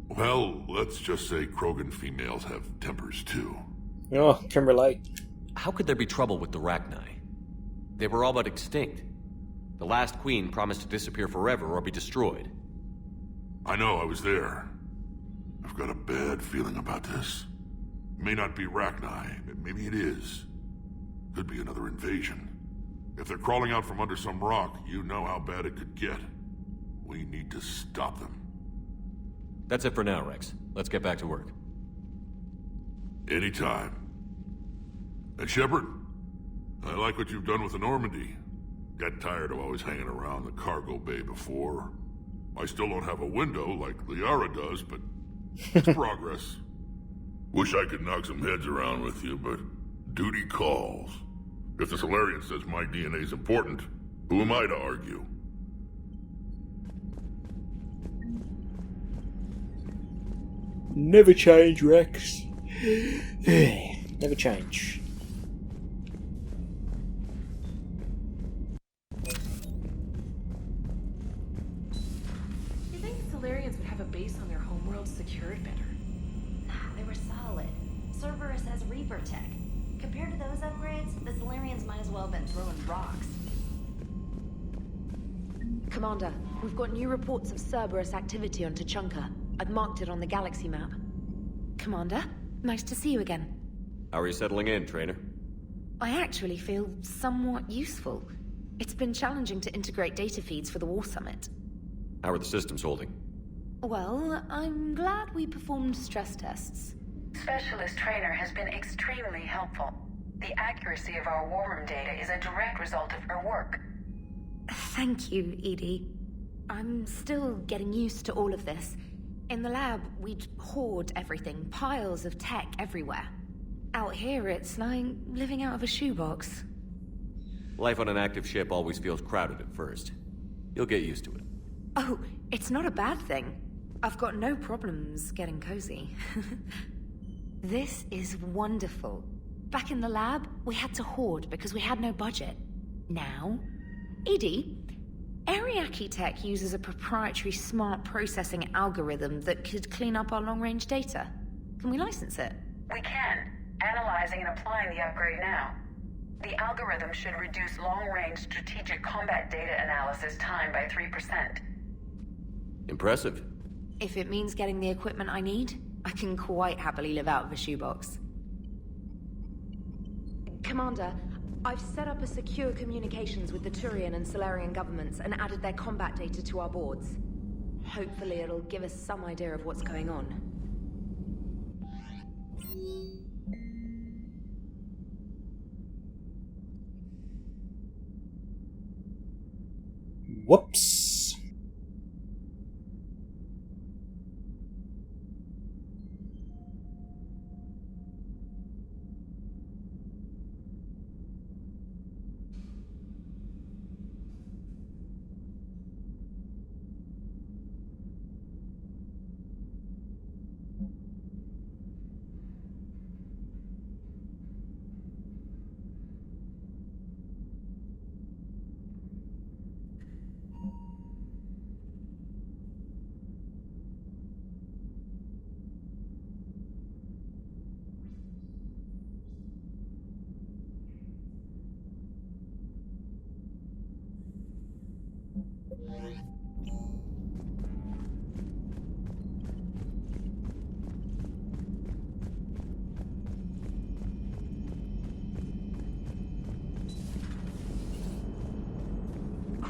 Well, let's just say Krogan females have tempers too. Oh, can relate. How could there be trouble with the Rachni? They were all but extinct. The last queen promised to disappear forever or be destroyed. I know, I was there. I've got a bad feeling about this. It may not be Rachni, but maybe it is. Could be another invasion. If they're crawling out from under some rock, you know how bad it could get. We need to stop them. That's it for now, Rex. Let's get back to work. Anytime. And Shepard, I like what you've done with the Normandy. Got tired of always hanging around the cargo bay before. I still don't have a window like Liara does, but it's progress. Wish I could knock some heads around with you, but duty calls. If the Solarian says my DNA's important, who am I to argue? Never change, Rex. Never change. You think the Solarians would have a base on their homeworld secured better? Nah, they were solid. Cerberus has Reaper tech. Compared to those upgrades, the Solarians might as well have been throwing rocks. Commander, we've got new reports of Cerberus activity on Tuchanka. I've marked it on the galaxy map. Commander, nice to see you again. How are you settling in, Trainer? I actually feel somewhat useful. It's been challenging to integrate data feeds for the War Summit. How are the systems holding? Well, I'm glad we performed stress tests. Specialist Trainer has been extremely helpful. The accuracy of our war room data is a direct result of her work. Thank you, Edie. I'm still getting used to all of this. In the lab, we'd hoard everything, piles of tech everywhere. Out here, it's like living out of a shoebox. Life on an active ship always feels crowded at first. You'll get used to it. Oh, it's not a bad thing. I've got no problems getting cozy. This is wonderful. Back in the lab, we had to hoard because we had no budget. Now, Edie, Ariake Tech uses a proprietary smart processing algorithm that could clean up our long-range data. Can we license it? We can. Analyzing and applying the upgrade now. The algorithm should reduce long-range strategic combat data analysis time by 3%. Impressive. If it means getting the equipment I need, I can quite happily live out of a shoebox. Commander, I've set up a secure communications with the Turian and Solarian governments and added their combat data to our boards. Hopefully it'll give us some idea of what's going on. Whoops.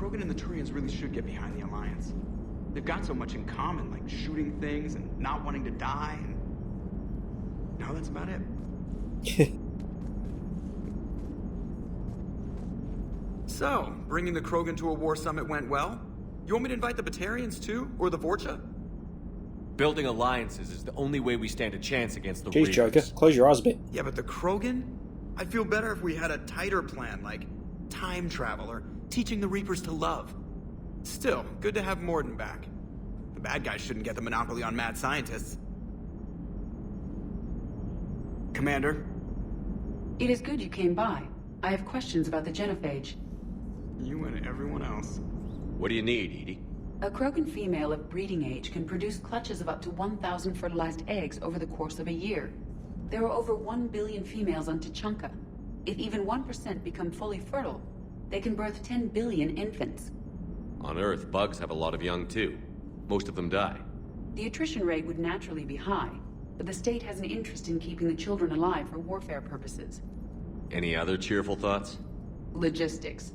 Krogan and the Turians really should get behind the Alliance. They've got so much in common, like shooting things and not wanting to die, and... No, that's about it. So, bringing the Krogan to a war summit went well? You want me to invite the Batarians too? Or the Vorcha? Building alliances is the only way we stand a chance against the Jeez, Reapers. Joker, close your eyes a bit. Yeah, but the Krogan? I'd feel better if we had a tighter plan, like time travel or teaching the Reapers to love. Still, good to have Morden back. The bad guys shouldn't get the monopoly on mad scientists. Commander? It is good you came by. I have questions about the genophage. You and everyone else. What do you need, Edie? A Krogan female of breeding age can produce clutches of up to 1,000 fertilized eggs over the course of a year. There are over 1 billion females on Tuchanka. If even 1% become fully fertile, they can birth 10 billion infants. On Earth, bugs have a lot of young too. Most of them die. The attrition rate would naturally be high, but the state has an interest in keeping the children alive for warfare purposes. Any other cheerful thoughts? Logistics.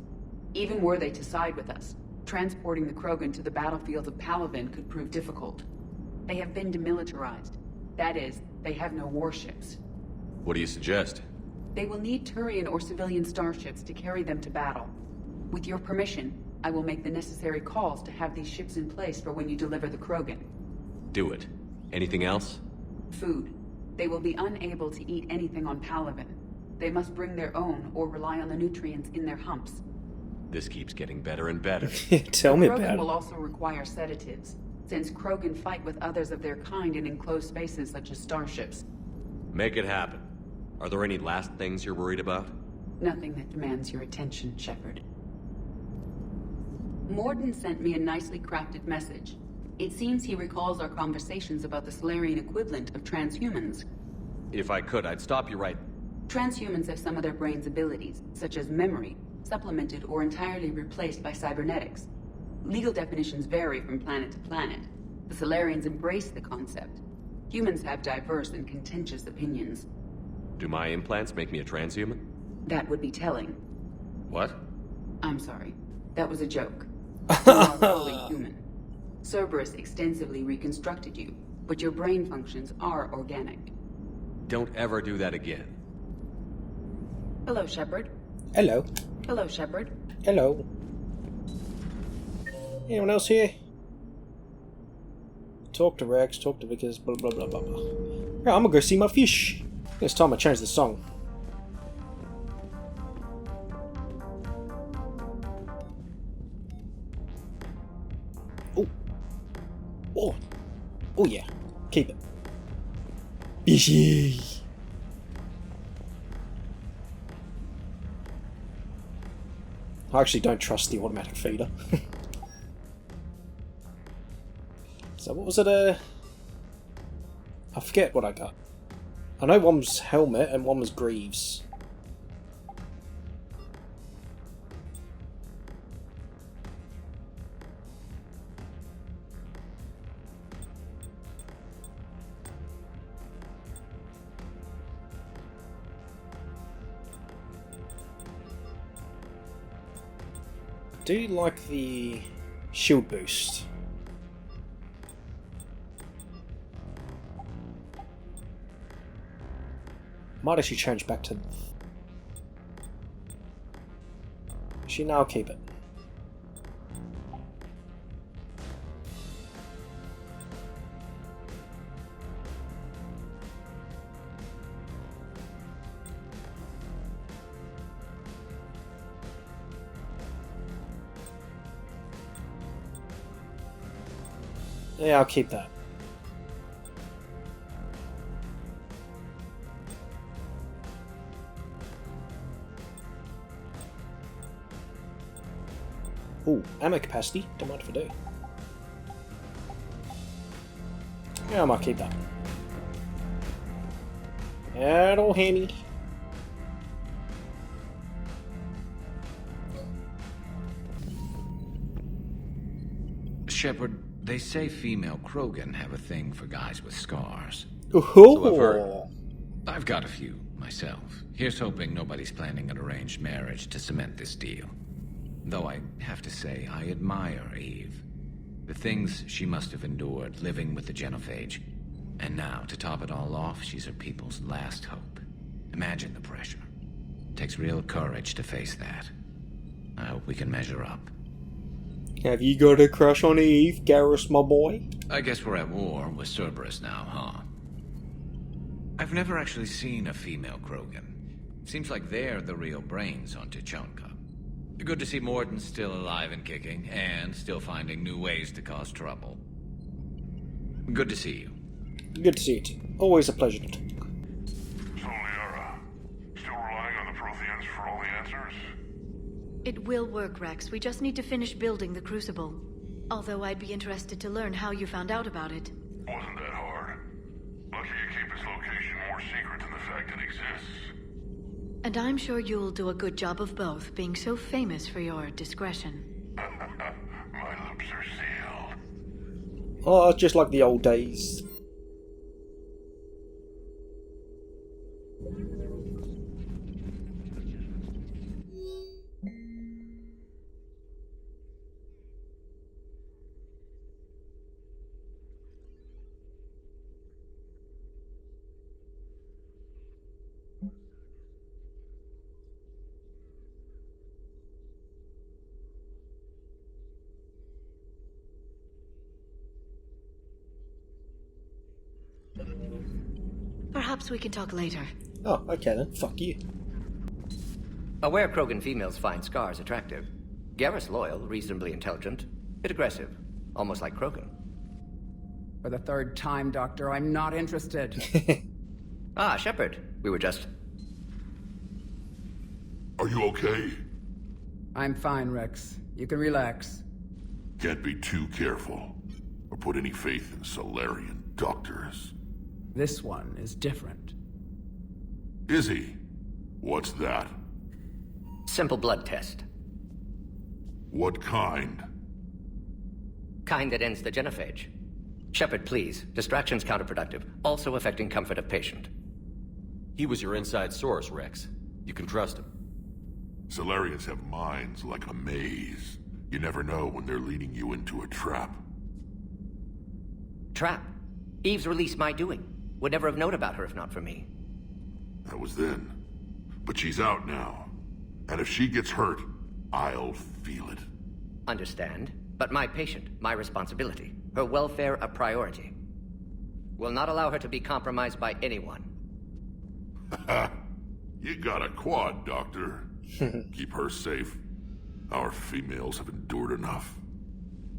Even were they to side with us, transporting the Krogan to the battlefields of Palaven could prove difficult. They have been demilitarized. That is, they have no warships. What do you suggest? They will need Turian or civilian starships to carry them to battle. With your permission, I will make the necessary calls to have these ships in place for when you deliver the Krogan. Do it. Anything else? Food. They will be unable to eat anything on Palaven. They must bring their own or rely on the nutrients in their humps. This keeps getting better and better. Tell me about it. about Krogan will also require sedatives, since Krogan fight with others of their kind in enclosed spaces such as starships. Make it happen. Are there any last things you're worried about? Nothing that demands your attention, Shepard. Morden sent me a nicely crafted message. It seems he recalls our conversations about the Solarian equivalent of transhumans. If I could, I'd stop you right... Transhumans have some of their brain's abilities, such as memory, supplemented or entirely replaced by cybernetics. Legal definitions vary from planet to planet. The Solarians embrace the concept. Humans have diverse and contentious opinions. Do my implants make me a transhuman? That would be telling. What? I'm sorry. That was a joke. You are fully human. Cerberus extensively reconstructed you, but your brain functions are organic. Don't ever do that again. Hello, Shepard. Hello. Hello, Shepard. Hello. Anyone else here? Talk to Rex, talk to Vickers, blah blah blah blah blah. Yeah, I'm gonna go see my fish. It's time I change the song. Oh. Oh. Oh yeah. Keep it. Fishy. I actually don't trust the automatic feeder. So what was it? I forget what I got. I know one was Helmet and one was Greaves. I do like the shield boost. Might actually change back to... Actually, now I'll keep it. Yeah, I'll keep that. Ooh, ammo capacity. Don't mind if I do. Yeah, I might keep that. That'll handy. Shepard, they say female Krogan have a thing for guys with scars. Ooh. So I've heard. I've got a few, myself. Here's hoping nobody's planning an arranged marriage to cement this deal. Though I have to say, I admire Eve. The things she must have endured living with the genophage. And now, to top it all off, she's her people's last hope. Imagine the pressure. Takes real courage to face that. I hope we can measure up. Have you got a crush on Eve, Garrus, my boy? I guess we're at war with Cerberus now, huh? I've never actually seen a female Krogan. Seems like they're the real brains on Tuchanka. Good to see Morden's still alive and kicking, and still finding new ways to cause trouble. Good to see you. Good to see you too. Always a pleasure to talk. So, Liara, still relying on the Protheans for all the answers? It will work, Rex. We just need to finish building the Crucible. Although I'd be interested to learn how you found out about it. Wasn't that hard. Lucky you keep its location more secret than the fact it exists. And I'm sure you'll do a good job of both, being so famous for your discretion. My lips are sealed. Oh, just like the old days. Perhaps we can talk later. Oh, okay then. Fuck you. Aware Krogan females find scars attractive. Garrus loyal, reasonably intelligent, bit aggressive, almost like Krogan. For the third time, Doctor, I'm not interested. Shepard. We were just... Are you okay? I'm fine, Rex. You can relax. Can't be too careful, or put any faith in Solarian doctors. This one is different. Is he? What's that? Simple blood test. What kind? Kind that ends the genophage. Shepard, please. Distraction's counterproductive, also affecting comfort of patient. He was your inside source, Rex. You can trust him. Solarians have minds like a maze. You never know when they're leading you into a trap. Trap? Eve's release my doing. Would never have known about her if not for me. That was then. But she's out now. And if she gets hurt, I'll feel it. Understand. But my patient, my responsibility. Her welfare a priority. Will not allow her to be compromised by anyone. You got a quad, Doctor. Keep her safe. Our females have endured enough.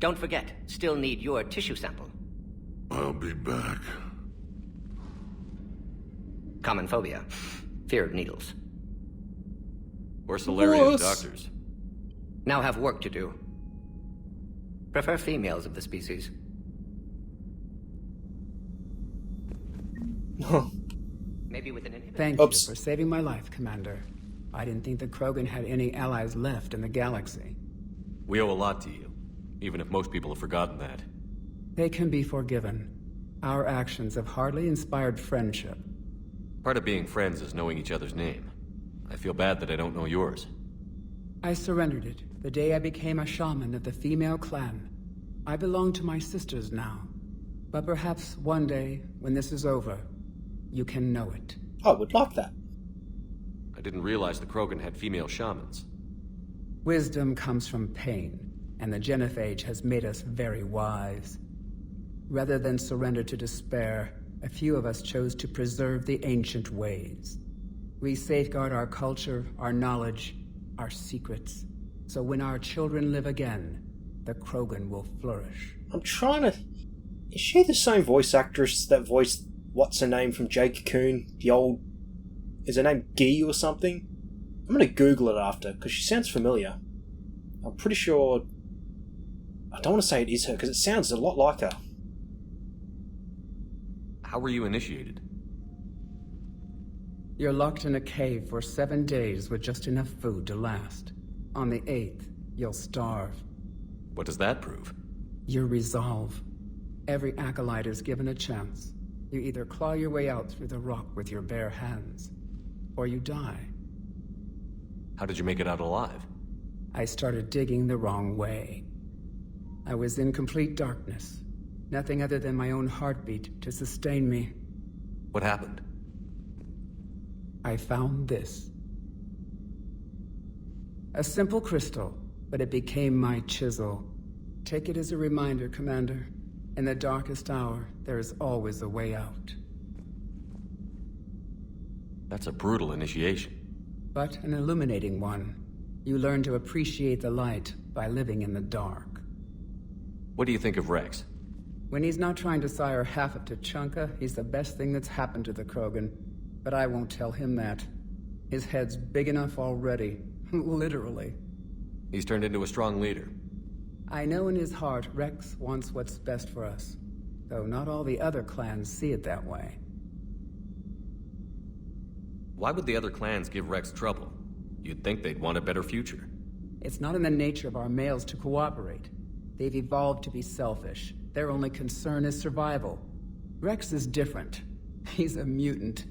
Don't forget, still need your tissue sample. I'll be back. Common phobia. Fear of needles. We're Solarian doctors. Now have work to do. Prefer females of the species. Maybe with an inhibitor. Thank you for saving my life, Commander. I didn't think the Krogan had any allies left in the galaxy. We owe a lot to you, even if most people have forgotten that. They can be forgiven. Our actions have hardly inspired friendship. Part of being friends is knowing each other's name. I feel bad that I don't know yours. I surrendered it the day I became a shaman of the female clan. I belong to my sisters now. But perhaps one day, when this is over, you can know it. I would like that. I didn't realize the Krogan had female shamans. Wisdom comes from pain, and the genophage has made us very wise. Rather than surrender to despair, a few of us chose to preserve the ancient ways. We safeguard our culture, our knowledge, our secrets. So when our children live again, the Krogan will flourish. I'm trying to... Is she the same voice actress that voiced what's her name from Jake Coon? The old... Is her name Guy or something? I'm gonna Google it after, because she sounds familiar. I'm pretty sure... I don't want to say it is her, because it sounds a lot like her. How were you initiated? You're locked in a cave for 7 days with just enough food to last. On the 8th, you'll starve. What does that prove? Your resolve. Every acolyte is given a chance. You either claw your way out through the rock with your bare hands, or you die. How did you make it out alive? I started digging the wrong way. I was in complete darkness. Nothing other than my own heartbeat to sustain me. What happened? I found this. A simple crystal, but it became my chisel. Take it as a reminder, Commander. In the darkest hour, there is always a way out. That's a brutal initiation. But an illuminating one. You learn to appreciate the light by living in the dark. What do you think of Rex? When he's not trying to sire half of Tuchanka, he's the best thing that's happened to the Krogan. But I won't tell him that. His head's big enough already. Literally. He's turned into a strong leader. I know in his heart Rex wants what's best for us. Though not all the other clans see it that way. Why would the other clans give Rex trouble? You'd think they'd want a better future. It's not in the nature of our males to cooperate. They've evolved to be selfish. Their only concern is survival. Rex is different. He's a mutant.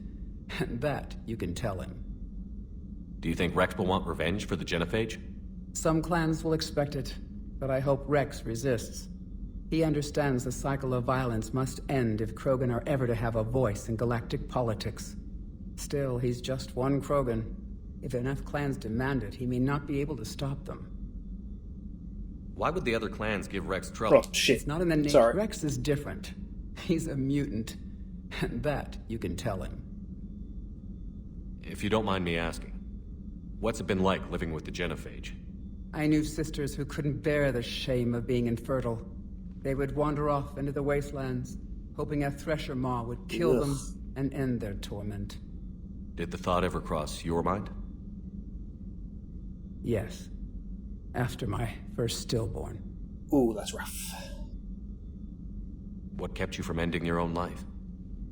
And that you can tell him. Do you think Rex will want revenge for the Genophage? Some clans will expect it, but I hope Rex resists. He understands the cycle of violence must end if Krogan are ever to have a voice in galactic politics. Still, he's just one Krogan. If enough clans demand it, he may not be able to stop them. Why would the other clans give Rex trouble? Oh, shit. It's not in the name. Sorry. Rex is different. He's a mutant. And that you can tell him. If you don't mind me asking, what's it been like living with the Genophage? I knew sisters who couldn't bear the shame of being infertile. They would wander off into the wastelands, hoping a thresher maw would kill them and end their torment. Did the thought ever cross your mind? Yes. After my first stillborn. Ooh, that's rough. What kept you from ending your own life?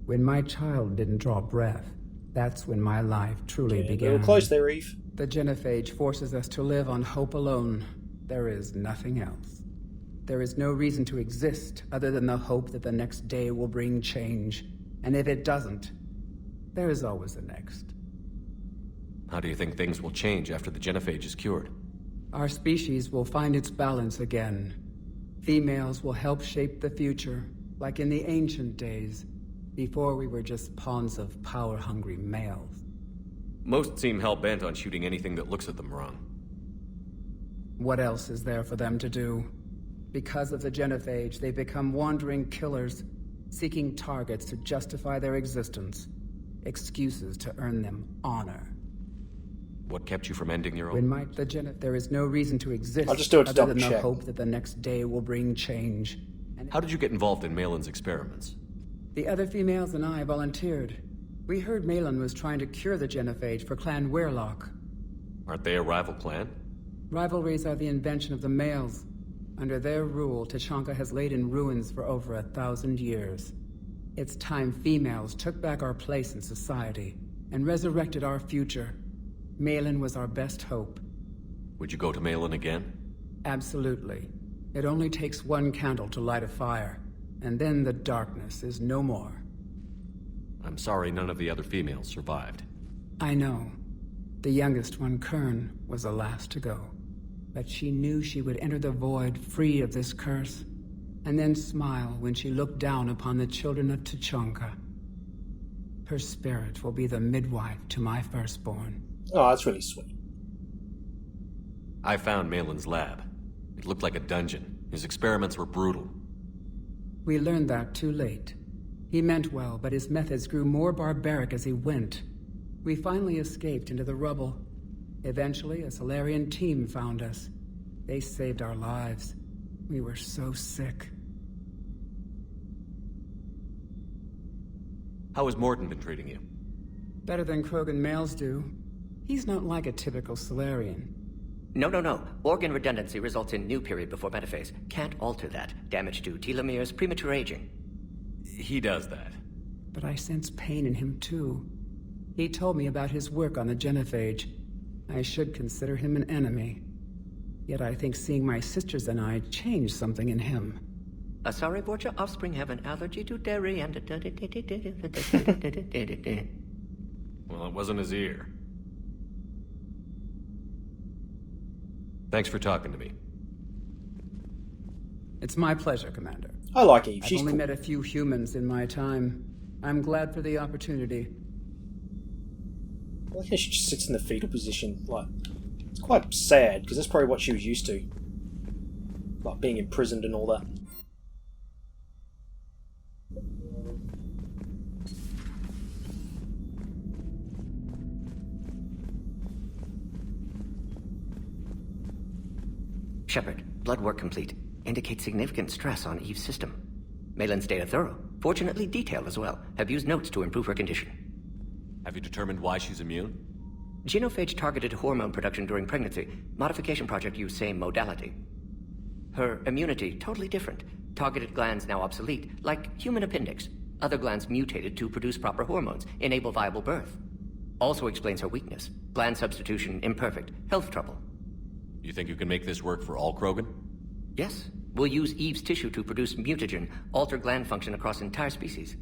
When my child didn't draw breath, that's when my life truly began. A little close there, Eve. The Genophage forces us to live on hope alone. There is nothing else. There is no reason to exist other than the hope that the next day will bring change. And if it doesn't, there is always the next. How do you think things will change after the Genophage is cured? Our species will find its balance again. Females will help shape the future, like in the ancient days, before we were just pawns of power-hungry males. Most seem hell-bent on shooting anything that looks at them wrong. What else is there for them to do? Because of the Genophage, they become wandering killers, seeking targets to justify their existence. Excuses to earn them honor. What kept you from ending your own? There is no reason to exist I'll just do it to other than the double-check. hope that the next day will bring change. How did you get involved in Malin's experiments? The other females and I volunteered. We heard Malin was trying to cure the Genophage for Clan Weirlock. Aren't they a rival clan? Rivalries are the invention of the males. Under their rule, Tuchanka has laid in ruins for over 1,000 years. It's time females took back our place in society and resurrected our future. Malin was our best hope. Would you go to Malin again? Absolutely. It only takes one candle to light a fire, and then the darkness is no more. I'm sorry none of the other females survived. I know. The youngest one, Kern, was the last to go. But she knew she would enter the void free of this curse, and then smile when she looked down upon the children of Tuchanka. Her spirit will be the midwife to my firstborn. Oh, that's really sweet. I found Malin's lab. It looked like a dungeon. His experiments were brutal. We learned that too late. He meant well, but his methods grew more barbaric as he went. We finally escaped into the rubble. Eventually, a Salarian team found us. They saved our lives. We were so sick. How has Morden been treating you? Better than Krogan males do. He's not like a typical Salarian. No. Organ redundancy results in new period before metaphase. Can't alter that. Damage to telomeres, premature aging. He does that. But I sense pain in him too. He told me about his work on the Genophage. I should consider him an enemy. Yet I think seeing my sisters and I changed something in him. Sorry, Borgia offspring have an allergy to dairy and... Well, it wasn't his ear. Thanks for talking to me. It's my pleasure, Commander. I like Eve. I've She's only cool. met a few humans in my time. I'm glad for the opportunity. I like how she just sits in the fetal position. Like, it's quite sad, because that's probably what she was used to. Like, being imprisoned and all that. Shepard, blood work complete. Indicates significant stress on Eve's system. Malin's data thorough. Fortunately detailed as well. Have used notes to improve her condition. Have you determined why she's immune? Genophage targeted hormone production during pregnancy. Modification project used same modality. Her immunity, totally different. Targeted glands now obsolete, like human appendix. Other glands mutated to produce proper hormones, enable viable birth. Also explains her weakness. Gland substitution imperfect. Health trouble. You think you can make this work for all Krogan? Yes. We'll use Eve's tissue to produce mutagen, alter gland function across entire species.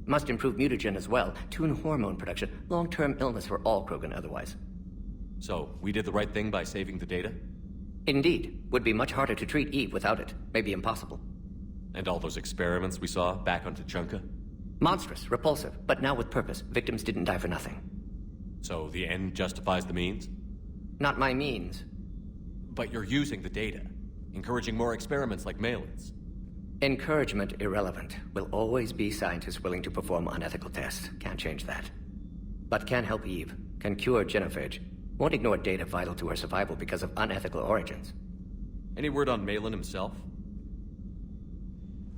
Must improve mutagen as well, tune hormone production, long-term illness for all Krogan otherwise. So, we did the right thing by saving the data? Indeed. Would be much harder to treat Eve without it. Maybe impossible. And all those experiments we saw back on Tuchanka? Monstrous, repulsive, but now with purpose. Victims didn't die for nothing. So the end justifies the means? Not my means. But you're using the data, encouraging more experiments like Malin's. Encouragement irrelevant. Will always be scientists willing to perform unethical tests. Can't change that. But can help Eve. Can cure genophage. Won't ignore data vital to her survival because of unethical origins. Any word on Malin himself?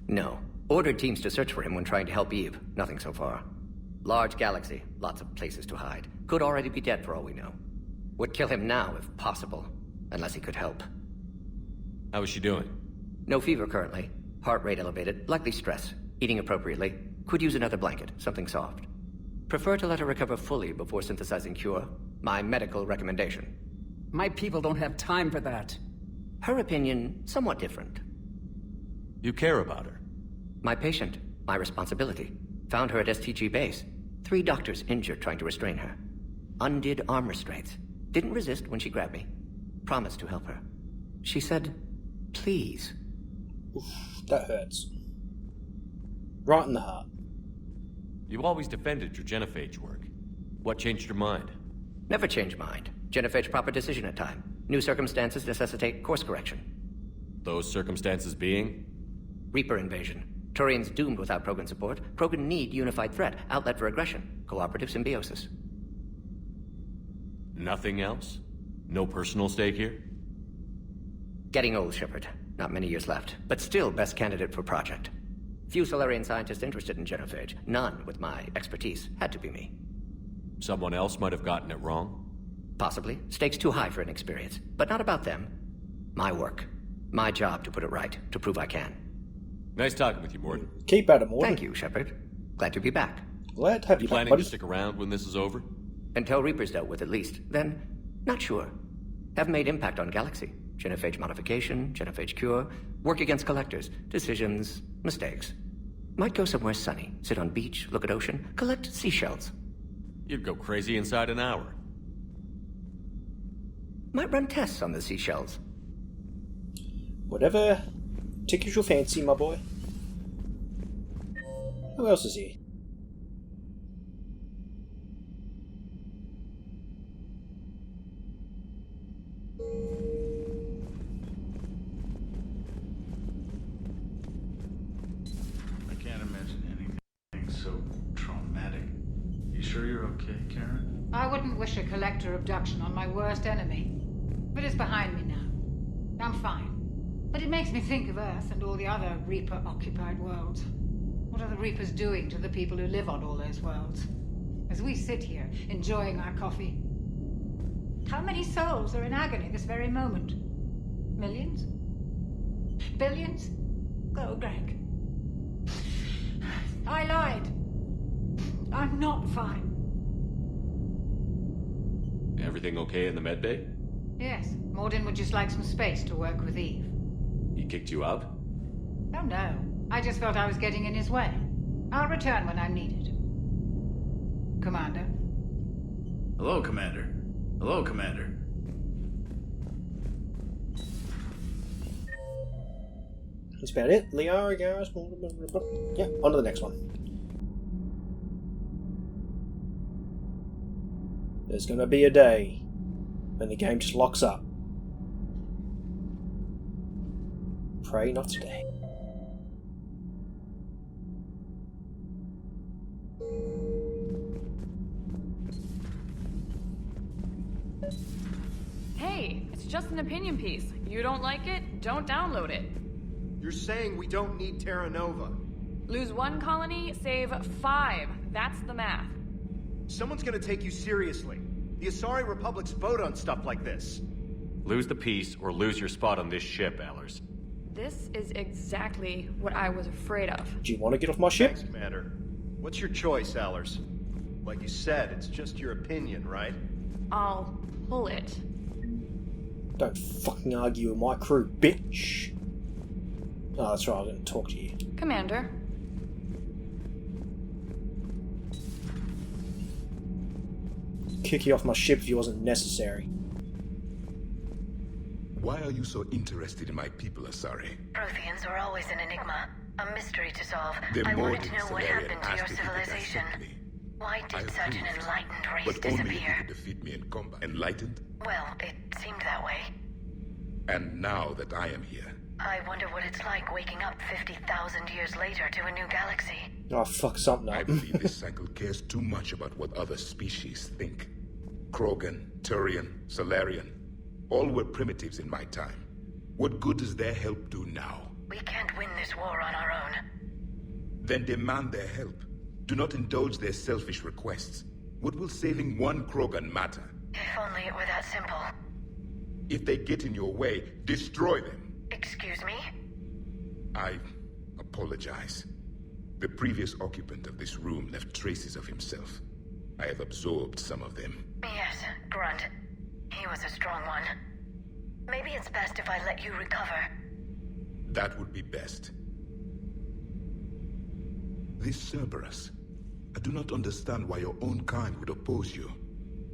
No. Ordered teams to search for him when trying to help Eve. Nothing so far. Large galaxy. Lots of places to hide. Could already be dead for all we know. Would kill him now if possible. Unless he could help. How is she doing? No fever currently. Heart rate elevated. Likely stress. Eating appropriately. Could use another blanket. Something soft. Prefer to let her recover fully before synthesizing cure. My medical recommendation. My people don't have time for that. Her opinion, somewhat different. You care about her? My patient. My responsibility. Found her at STG base. 3 doctors injured trying to restrain her. Undid arm restraints. Didn't resist when she grabbed me. Promised to help her. She said, please. Oof, that hurts. Right in the heart. You always defended your genophage work. What changed your mind? Never change mind. Genophage proper decision at time. New circumstances necessitate course correction. Those circumstances being? Reaper invasion. Turians doomed without Krogan support. Krogan need unified threat. Outlet for aggression. Cooperative symbiosis. Nothing else? No personal stake here? Getting old, Shepard. Not many years left. But still best candidate for project. Few Solarian scientists interested in genophage. None with my expertise. Had to be me. Someone else might have gotten it wrong? Possibly. Stakes too high for inexperience. But not about them. My work. My job to put it right. To prove I can. Nice talking with you, Morden. Keep at it, Morden. Thank you, Shepard. Glad to be back. Glad to have you back, Planning buddy. to stick around when this is over? Until Reaper's dealt with, at least. Then, not sure. Have made impact on Galaxy. Genophage modification, genophage cure, work against collectors, decisions, mistakes. Might go somewhere sunny, sit on beach, look at ocean, collect seashells. You'd go crazy inside an hour. Might run tests on the seashells. Whatever tickles your fancy, my boy. Who else is here? I can't imagine anything so traumatic. You sure you're okay, Karen? I wouldn't wish a collector abduction on my worst enemy. But it's behind me now. I'm fine. But it makes me think of Earth and all the other Reaper-occupied worlds. What are the Reapers doing to the people who live on all those worlds? As we sit here, enjoying our coffee. How many souls are in agony this very moment? Millions? Billions? Go, Greg. I lied. I'm not fine. Everything okay in the medbay? Yes, Morden would just like some space to work with Eve. He kicked you out? Oh no, I just felt I was getting in his way. I'll return when I'm needed. Commander? Hello, Commander. Hello, Commander. That's about it. Liara, guys. Yeah, on to the next one. There's gonna be a day when the game just locks up. Pray not today. Hey, it's just an opinion piece. You don't like it? Don't download it. You're saying we don't need Terra Nova. Lose 1 colony, save 5. That's the math. Someone's gonna take you seriously. The Asari Republic's vote on stuff like this. Lose the peace or lose your spot on this ship, Allers. This is exactly what I was afraid of. Do you want to get off my ship? Thanks, Commander. What's your choice, Allers? Like you said, it's just your opinion, right? I'll pull it. Don't fucking argue with my crew, bitch. Oh, that's right, I didn't talk to you. Commander. Kick you off my ship if it wasn't necessary. Why are you so interested in my people, Asari? Protheans are always an enigma, a mystery to solve. They're I more wanted to than know what Salarian happened to your asked to defeat us civilization. simply. Why did such an enlightened race But only if you disappear? could defeat me in combat. Enlightened? Well, it seemed that way. And now that I am here, I wonder what it's like waking up 50,000 years later to a new galaxy. Oh, fuck something up. I believe this cycle cares too much about what other species think. Krogan, Turian, Salarian, all were primitives in my time. What good does their help do now? We can't win this war on our own. Then demand their help. Do not indulge their selfish requests. What will saving one Krogan matter? If only it were that simple. If they get in your way, destroy them. Excuse me? I apologize. The previous occupant of this room left traces of himself. I have absorbed some of them. Yes, Grunt. He was a strong one. Maybe it's best if I let you recover. That would be best. This Cerberus, I do not understand why your own kind would oppose you.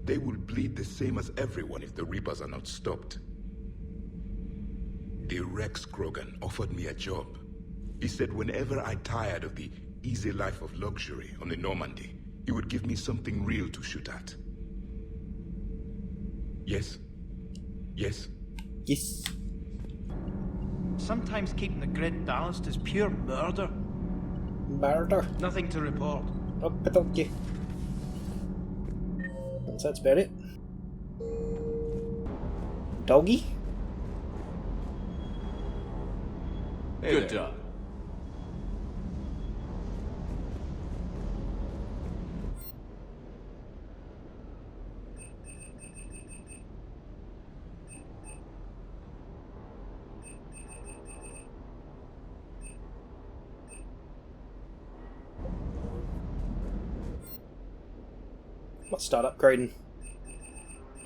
They will bleed the same as everyone if the Reapers are not stopped. The Rex Krogan offered me a job. He said whenever I tired of the easy life of luxury on the Normandy, he would give me something real to shoot at. Yes? Yes? Yes. Sometimes keeping the grid balanced is pure murder. Murder? Nothing to report. Okay. That's about it. Doggy? Hey Good job. Let's start upgrading.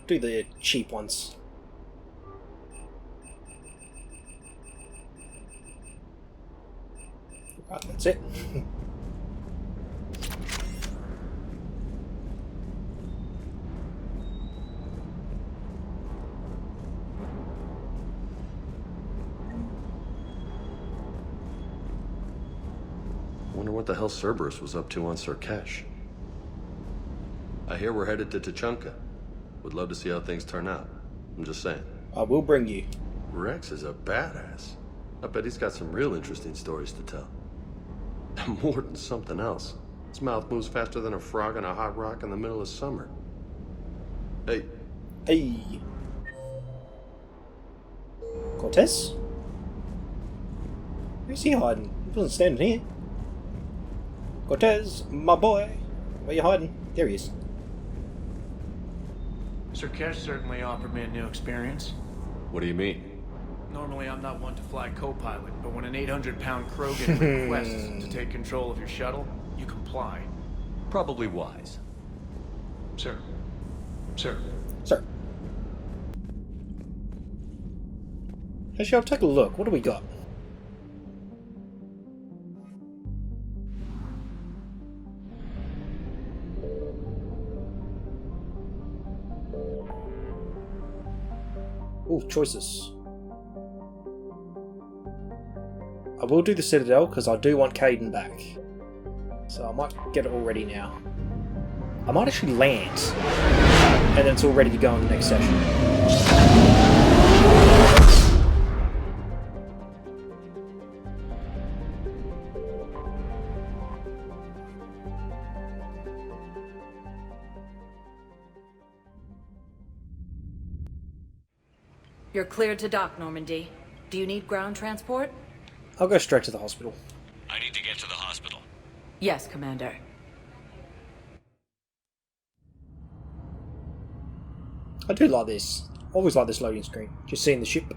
Do the cheap ones. Right, that's it. Wonder what the hell Cerberus was up to on Surkesh. I hear we're headed to Tuchanka. Would love to see how things turn out. I'm just saying. I will bring you. Rex is a badass. I bet he's got some real interesting stories to tell. More than something else. His mouth moves faster than a frog on a hot rock in the middle of summer. Hey. Hey. Cortez? Where's he hiding? He wasn't standing here. Cortez, my boy. Where you hiding? There he is. Surkesh certainly offered me a new experience. What do you mean? Normally I'm not one to fly co-pilot, but when an 800-pound Krogan requests to take control of your shuttle, you comply. Probably wise. Sir. Sir. Sir. Hey, shall take a look. What do we got? Ooh, choices. will do the Citadel because I do want Caden back. So I might get it all ready now. I might actually land, and then it's all ready to go in the next session. You're cleared to dock, Normandy. Do you need ground transport? I'll go straight to the hospital. I need to get to the hospital. Yes, Commander. I do like this. Always like this loading screen. Just seeing the ship.